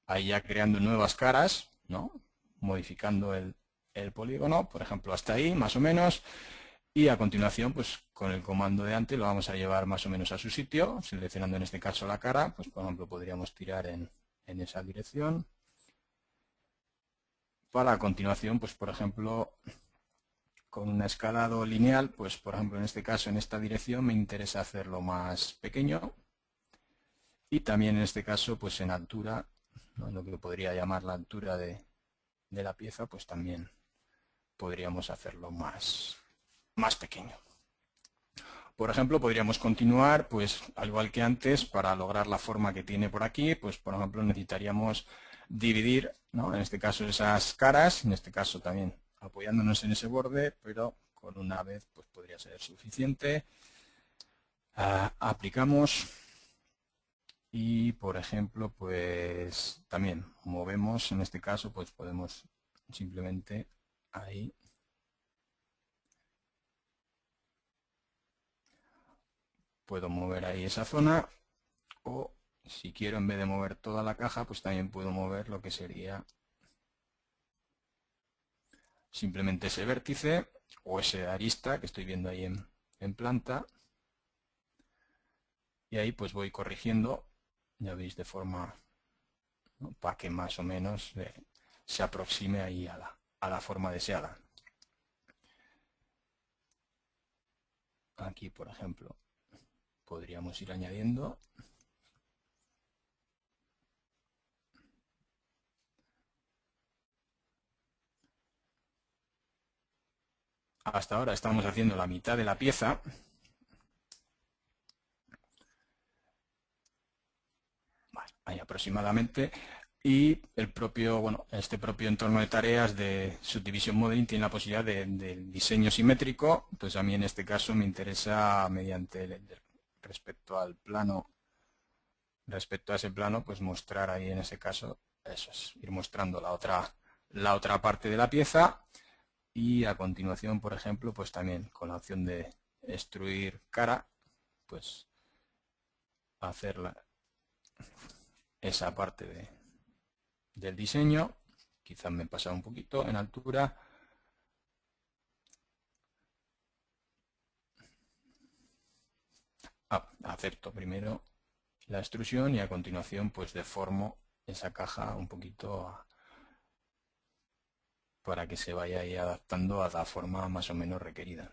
ahí, ya creando nuevas caras, ¿no? Modificando el polígono, por ejemplo, hasta ahí más o menos. Y a continuación, pues con el comando de antes lo vamos a llevar más o menos a su sitio, seleccionando en este caso la cara, pues por ejemplo podríamos tirar en en esa dirección. Para a continuación, pues por ejemplo, con un escalado lineal, pues por ejemplo en este caso, en esta dirección, me interesa hacerlo más pequeño. Y también en este caso, pues en altura, ¿no? Lo que podría llamar la altura de la pieza, pues también podríamos hacerlo más pequeño. Por ejemplo, podríamos continuar, pues al igual que antes, para lograr la forma que tiene por aquí, pues por ejemplo necesitaríamos dividir, ¿no? En este caso esas caras, en este caso también apoyándonos en ese borde, pero con una vez pues podría ser suficiente. Aplicamos y por ejemplo pues también movemos, en este caso pues podemos simplemente ahí puedo mover ahí esa zona, o si quiero en vez de mover toda la caja pues también puedo mover lo que sería simplemente ese vértice o ese arista que estoy viendo ahí en planta, y ahí pues voy corrigiendo, ya veis, de forma, ¿no? Para que más o menos se aproxime ahí a la forma deseada. Aquí por ejemplo podríamos ir añadiendo. Hasta ahora estamos haciendo la mitad de la pieza. Vale, ahí aproximadamente. Y el propio, bueno, este propio entorno de tareas de Subdivision Modeling tiene la posibilidad de diseño simétrico. Pues a mí en este caso me interesa, mediante respecto al plano, respecto a ese plano, pues mostrar ahí en ese caso, eso es, ir mostrando la otra parte de la pieza. Y a continuación, por ejemplo, pues también con la opción de extruir cara, pues hacer esa parte del diseño. Quizás me he pasado un poquito en altura. Acepto primero la extrusión y a continuación pues deformo esa caja un poquito para que se vaya ahí adaptando a la forma más o menos requerida.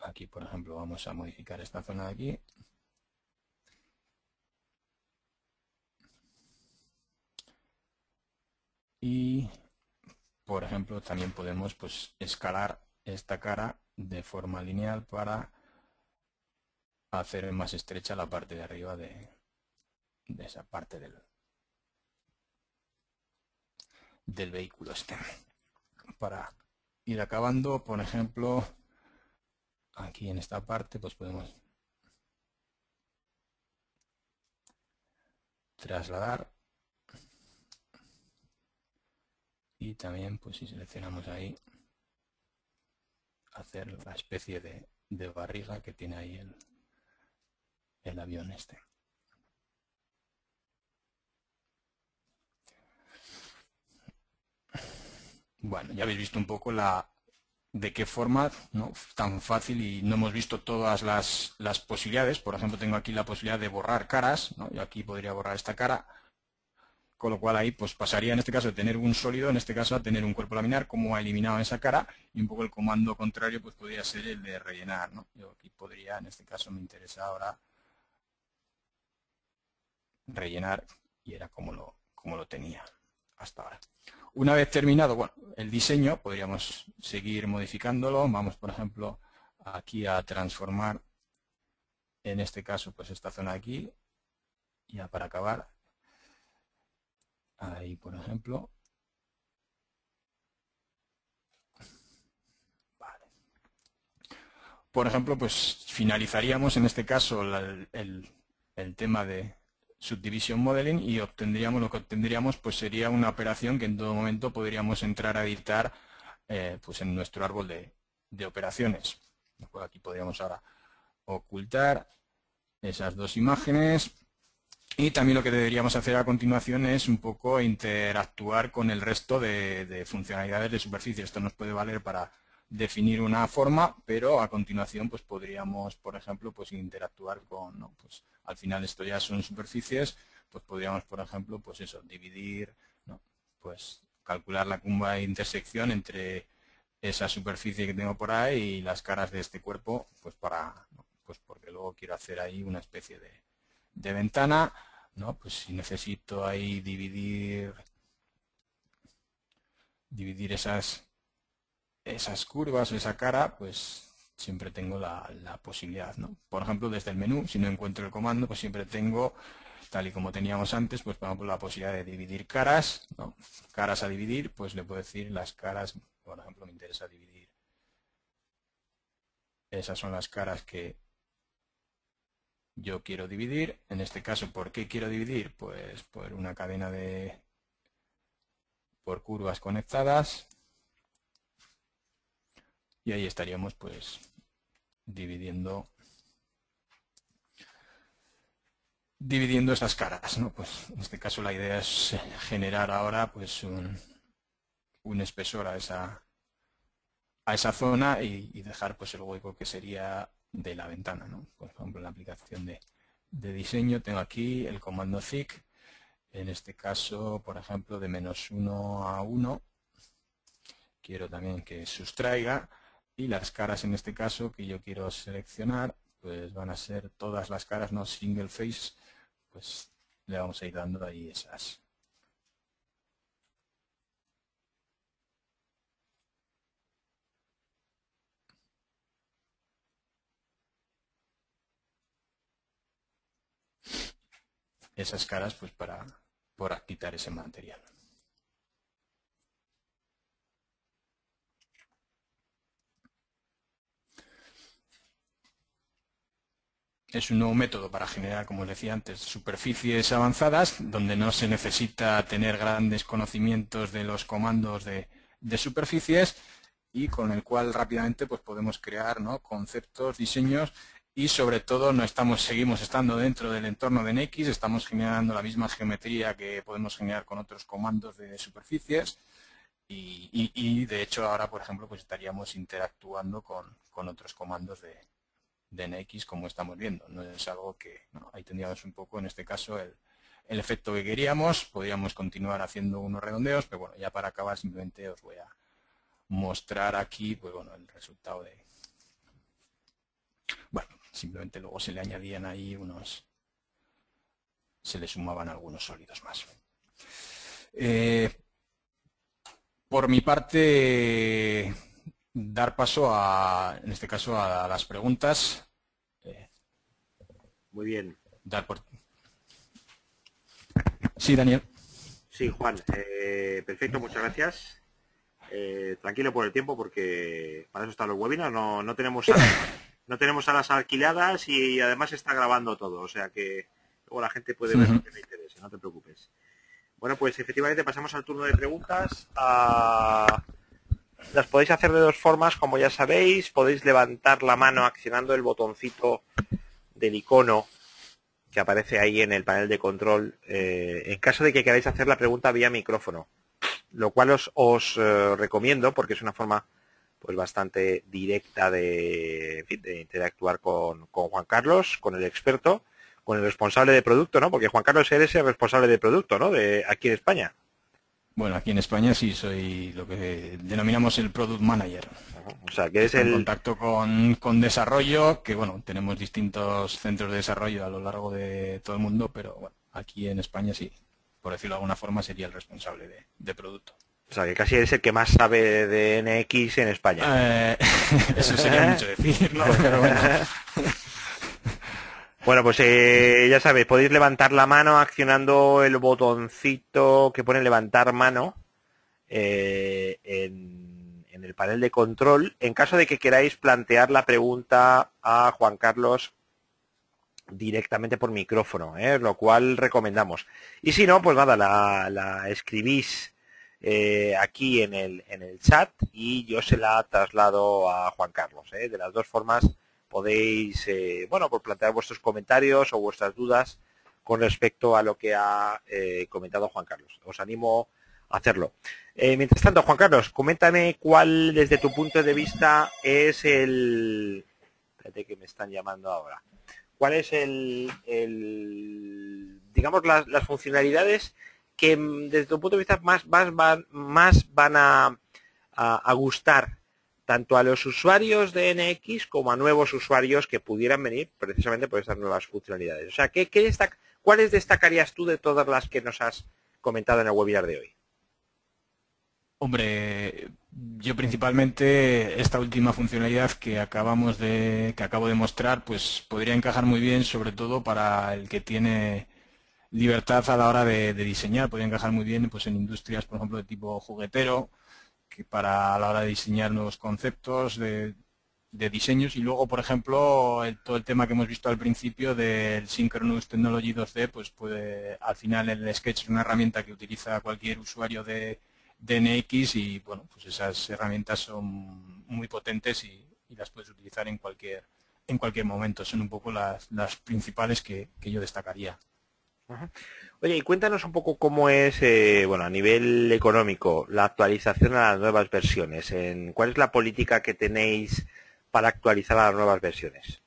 Aquí por ejemplo vamos a modificar esta zona de aquí. Y por ejemplo también podemos pues escalar esta cara de forma lineal para hacer más estrecha la parte de arriba de esa parte del vehículo este. Para ir acabando, por ejemplo, aquí en esta parte pues podemos trasladar, y también pues si seleccionamos ahí hacer la especie de barriga que tiene ahí el avión este. Bueno, ya habéis visto un poco de qué forma, ¿no? Tan fácil, y no hemos visto todas las posibilidades. Por ejemplo, tengo aquí la posibilidad de borrar caras, ¿no? Yo aquí podría borrar esta cara, con lo cual ahí pues pasaría en este caso de tener un sólido, en este caso a tener un cuerpo laminar, como ha eliminado esa cara, y un poco el comando contrario pues podría ser el de rellenar, ¿no? Yo aquí podría, en este caso me interesa ahora rellenar, y era como lo tenía hasta ahora. Una vez terminado, bueno, el diseño, podríamos seguir modificándolo. Vamos, por ejemplo, aquí a transformar, en este caso, pues esta zona de aquí, ya para acabar. Ahí, por ejemplo. Vale. Por ejemplo, pues finalizaríamos en este caso el tema de Subdivision Modeling, y obtendríamos lo que obtendríamos pues sería una operación que en todo momento podríamos entrar a editar pues en nuestro árbol de operaciones. Aquí podríamos ahora ocultar esas dos imágenes, y también lo que deberíamos hacer a continuación es un poco interactuar con el resto de funcionalidades de superficie. Esto nos puede valer para definir una forma, pero a continuación pues podríamos, por ejemplo, pues interactuar con, ¿no? Pues al final esto ya son superficies, pues podríamos, por ejemplo, pues eso, dividir, ¿no? Pues calcular la curva de intersección entre esa superficie que tengo por ahí y las caras de este cuerpo, pues ¿no? Pues porque luego quiero hacer ahí una especie de ventana, ¿no? Pues si necesito ahí dividir esas curvas o esa cara, pues siempre tengo la posibilidad, ¿no? Por ejemplo, desde el menú, si no encuentro el comando, pues siempre tengo, tal y como teníamos antes, pues por ejemplo la posibilidad de dividir caras, ¿no? Caras a dividir, pues le puedo decir las caras, por ejemplo, me interesa dividir. Esas son las caras que yo quiero dividir. En este caso, ¿por qué quiero dividir? Pues por una cadena por curvas conectadas. Y ahí estaríamos pues dividiendo esas caras, ¿no? Pues en este caso la idea es generar ahora pues un espesor a esa zona y dejar pues el hueco que sería de la ventana, ¿no? Por ejemplo, en la aplicación de diseño tengo aquí el comando thick, en este caso, por ejemplo, de -1 a 1, quiero también que sustraiga, y las caras en este caso que yo quiero seleccionar, pues van a ser todas las caras, no single face, pues le vamos a ir dando ahí esas caras pues para quitar ese material. Es un nuevo método para generar, como os decía antes, superficies avanzadas, donde no se necesita tener grandes conocimientos de los comandos de superficies, y con el cual rápidamente pues podemos crear, ¿no?, conceptos, diseños, y sobre todo seguimos estando dentro del entorno de NX, estamos generando la misma geometría que podemos generar con otros comandos de superficies, y de hecho ahora, por ejemplo, pues estaríamos interactuando con otros comandos de NX, como estamos viendo. No es algo que, no, ahí tendríamos un poco, en este caso, el efecto que queríamos. Podríamos continuar haciendo unos redondeos, pero bueno, ya para acabar simplemente os voy a mostrar aquí, pues bueno, el resultado de... Bueno, simplemente luego se le añadían ahí se le sumaban algunos sólidos más. Por mi parte, dar paso en este caso, a las preguntas. Muy bien. Sí, Daniel. Sí, Juan. Perfecto, muchas gracias. Tranquilo por el tiempo, porque para eso están los webinars. No tenemos salas alquiladas y además está grabando todo, o sea que luego la gente puede ver lo que le interese, no te preocupes. Bueno, pues efectivamente pasamos al turno de preguntas. Las podéis hacer de dos formas, como ya sabéis. Podéis levantar la mano accionando el botoncito del icono que aparece ahí en el panel de control, en caso de que queráis hacer la pregunta vía micrófono, lo cual os recomiendo, porque es una forma pues bastante directa de interactuar con Juan Carlos, con el experto, con el responsable de producto, ¿no? Porque Juan Carlos, eres el responsable de producto, ¿no?, de aquí en España. Bueno, aquí en España sí soy lo que denominamos el Product Manager. O sea, que es en contacto con desarrollo, que bueno, tenemos distintos centros de desarrollo a lo largo de todo el mundo, pero bueno, aquí en España sí, por decirlo de alguna forma, sería el responsable de producto. O sea, que casi eres el que más sabe de NX en España. Eso sería mucho decir, ¿no? Pero bueno. Bueno, pues ya sabéis, podéis levantar la mano accionando el botoncito que pone levantar mano en el panel de control, en caso de que queráis plantear la pregunta a Juan Carlos directamente por micrófono, lo cual recomendamos. Y si no, pues nada, la escribís aquí en el chat y yo se la traslado a Juan Carlos. De las dos formas podéis, bueno, por plantear vuestros comentarios o vuestras dudas con respecto a lo que ha comentado Juan Carlos. Os animo a hacerlo. Mientras tanto, Juan Carlos, coméntame cuál, desde tu punto de vista, es el... Espérate que me están llamando ahora. ¿Cuál es digamos, digamos, las funcionalidades que desde tu punto de vista más van a gustar tanto a los usuarios de NX como a nuevos usuarios que pudieran venir precisamente por estas nuevas funcionalidades. O sea, ¿cuáles destacarías tú de todas las que nos has comentado en el webinar de hoy? Hombre, yo principalmente esta última funcionalidad que acabo de mostrar, pues podría encajar muy bien, sobre todo para el que tiene libertad a la hora de diseñar. Podría encajar muy bien, pues, en industrias, por ejemplo, de tipo juguetero, que para a la hora de diseñar nuevos conceptos de diseños. Y luego, por ejemplo, todo el tema que hemos visto al principio del Synchronous Technology 2D, pues puede, al final el Sketch es una herramienta que utiliza cualquier usuario de NX y, bueno, pues esas herramientas son muy potentes y las puedes utilizar en cualquier momento. Son un poco las principales que yo destacaría. Ajá. Oye, y cuéntanos un poco cómo es, bueno, a nivel económico, la actualización a las nuevas versiones. ¿Cuál es la política que tenéis para actualizar a las nuevas versiones?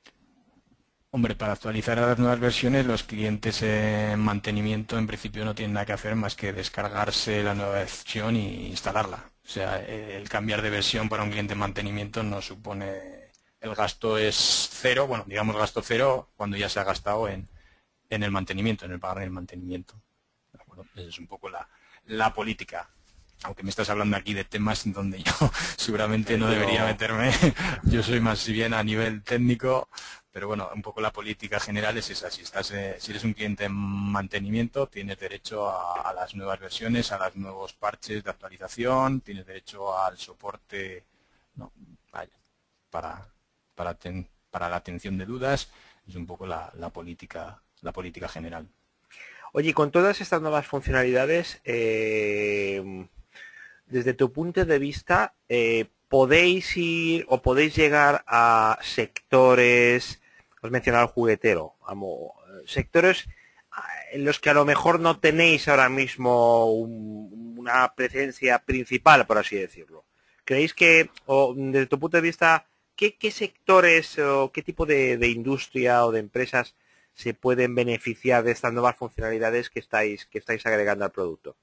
Hombre, para actualizar a las nuevas versiones, los clientes en mantenimiento en principio no tienen nada que hacer más que descargarse la nueva versión e instalarla. O sea, el cambiar de versión para un cliente en mantenimiento no supone, el gasto es cero, bueno, digamos gasto cero cuando ya se ha gastado en el mantenimiento, en el pagar el mantenimiento. ¿De acuerdo? Esa es un poco la política. Aunque me estás hablando aquí de temas en donde yo seguramente no debería meterme, yo soy más bien a nivel técnico, pero bueno, un poco la política general es esa. Si eres un cliente en mantenimiento, tienes derecho a las nuevas versiones, a los nuevos parches de actualización, tienes derecho al soporte, no, vaya, para, para la atención de dudas. Es un poco la política general. Oye, y con todas estas nuevas funcionalidades, desde tu punto de vista, ¿podéis ir o podéis llegar a sectores, os mencionaba el juguetero, sectores en los que a lo mejor no tenéis ahora mismo una presencia principal, por así decirlo? ¿Creéis que, o desde tu punto de vista, qué sectores o qué tipo de industria o de empresas se pueden beneficiar de estas nuevas funcionalidades que estáis agregando al producto?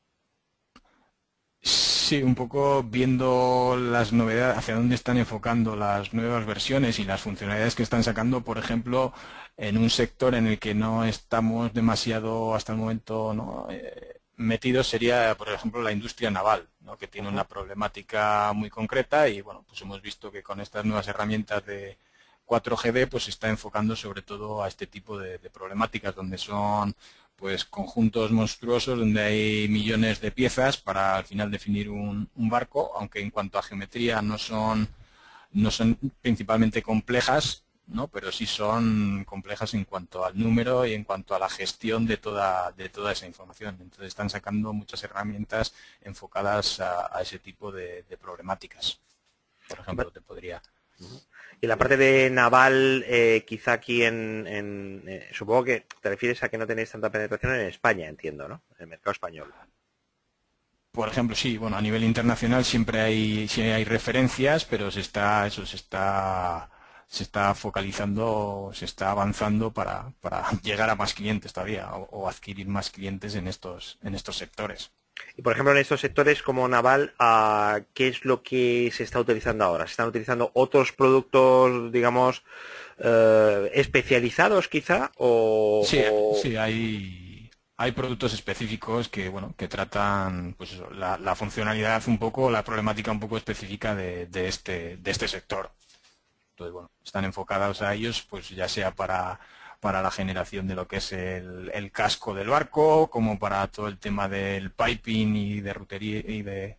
Sí, un poco viendo las novedades, hacia dónde están enfocando las nuevas versiones y las funcionalidades que están sacando, por ejemplo, en un sector en el que no estamos demasiado hasta el momento, ¿no?, metidos, sería, por ejemplo, la industria naval, ¿no?, que tiene una problemática muy concreta y, bueno, pues hemos visto que con estas nuevas herramientas de 4GD pues se está enfocando sobre todo a este tipo de problemáticas donde son, pues, conjuntos monstruosos donde hay millones de piezas para al final definir un barco, aunque en cuanto a geometría no son principalmente complejas, ¿no?, pero sí son complejas en cuanto al número y en cuanto a la gestión de toda esa información. Entonces están sacando muchas herramientas enfocadas a ese tipo de problemáticas. Por ejemplo, te podría... Y la parte de naval, quizá aquí supongo que te refieres a que no tenéis tanta penetración en España, entiendo, ¿no? En el mercado español. Por ejemplo, sí, bueno, a nivel internacional sí hay referencias, pero se está focalizando, se está avanzando para llegar a más clientes todavía o adquirir más clientes en estos sectores. Y por ejemplo, en estos sectores como naval, ¿qué es lo que se está utilizando ahora? ¿Se están utilizando otros productos, digamos, especializados quizá? Sí, sí, hay productos específicos que, bueno, que tratan, pues eso, la funcionalidad un poco, la problemática un poco específica de este sector. Entonces, bueno, están enfocados a ellos, pues ya sea para la generación de lo que es el casco del barco, como para todo el tema del piping y de rutería y de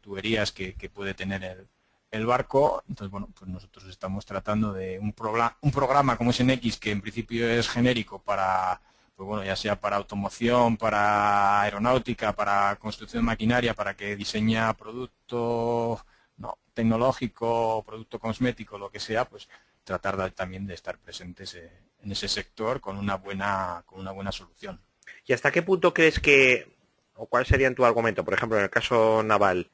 tuberías que puede tener el barco. Entonces, bueno, pues nosotros estamos tratando de un programa como SNX, que en principio es genérico para, pues bueno, ya sea para automoción, para aeronáutica, para construcción de maquinaria, para que diseña producto, no, tecnológico, producto cosmético, lo que sea, pues tratar también de estar presentes en ese sector con una buena solución. ¿Y hasta qué punto crees o cuál sería tu argumento, por ejemplo, en el caso naval,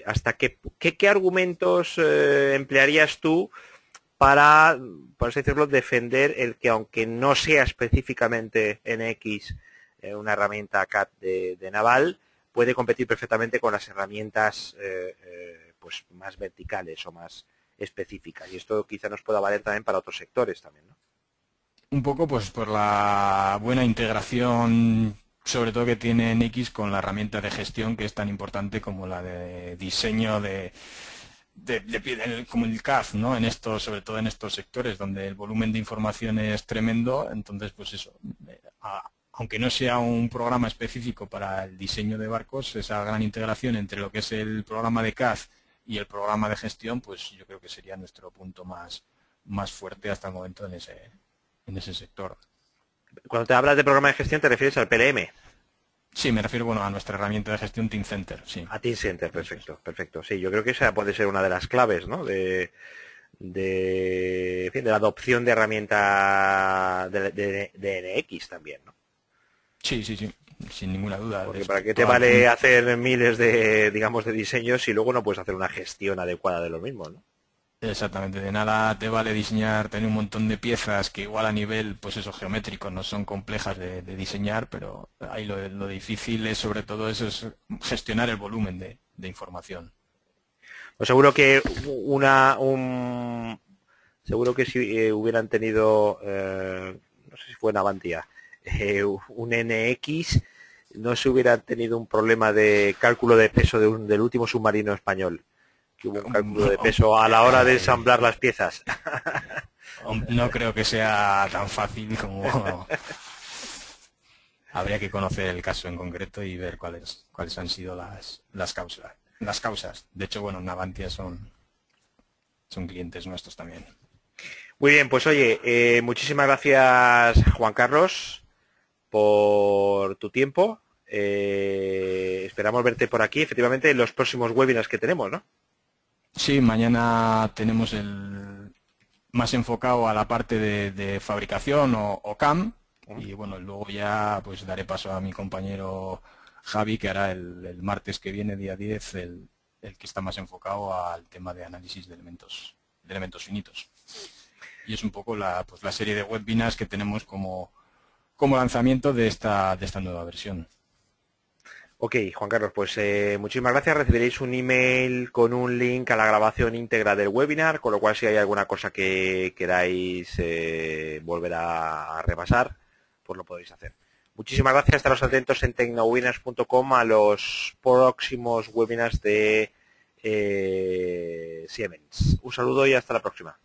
hasta qué argumentos emplearías tú para, por así decirlo, defender el que aunque no sea específicamente NX una herramienta CAD de Naval, puede competir perfectamente con las herramientas pues más verticales o más específicas. Y esto quizá nos pueda valer también para otros sectores también, ¿no? Un poco pues por la buena integración, sobre todo que tiene NX con la herramienta de gestión que es tan importante como la de diseño como el CAD, ¿no? En esto, sobre todo en estos sectores donde el volumen de información es tremendo, entonces pues eso, aunque no sea un programa específico para el diseño de barcos, esa gran integración entre lo que es el programa de CAD y el programa de gestión, pues yo creo que sería nuestro punto más fuerte hasta el momento en ese sector. Cuando te hablas de programa de gestión te refieres al PLM. Sí, me refiero a nuestra herramienta de gestión Teamcenter, sí. A Teamcenter, perfecto, perfecto. Sí, yo creo que esa puede ser una de las claves, ¿no? En fin, de la adopción de herramienta de NX también, ¿no? Sí, sin ninguna duda. Porque para qué te vale hacer miles de, digamos, de diseños si luego no puedes hacer una gestión adecuada de los mismos, ¿no? Exactamente, de nada te vale diseñar, tener un montón de piezas que igual a nivel, pues eso, geométrico no son complejas de diseñar, pero ahí lo difícil es sobre todo eso, es gestionar el volumen de información. Pues seguro que seguro que si hubieran tenido, no sé si fue en Avantia, un NX, no se hubiera tenido un problema de cálculo de peso del último submarino español. Que hubo un cálculo de peso a la hora de ensamblar las piezas. No creo que sea tan fácil como... Habría que conocer el caso en concreto y ver cuáles han sido las causas. De hecho, bueno, Navantia son clientes nuestros también. Muy bien, pues oye, muchísimas gracias, Juan Carlos, por tu tiempo. Esperamos verte por aquí, efectivamente, en los próximos webinars que tenemos, ¿no? Sí, mañana tenemos el más enfocado a la parte de fabricación o CAM y bueno, luego ya pues daré paso a mi compañero Javi que hará el martes que viene, día 10, el que está más enfocado al tema de análisis de elementos finitos. Y es un poco la serie de webinars que tenemos como lanzamiento de esta nueva versión. Ok, Juan Carlos, pues muchísimas gracias. Recibiréis un email con un link a la grabación íntegra del webinar, con lo cual si hay alguna cosa que queráis volver a repasar, pues lo podéis hacer. Muchísimas gracias. Estaros atentos en tecnowinners.com a los próximos webinars de Siemens. Un saludo y hasta la próxima.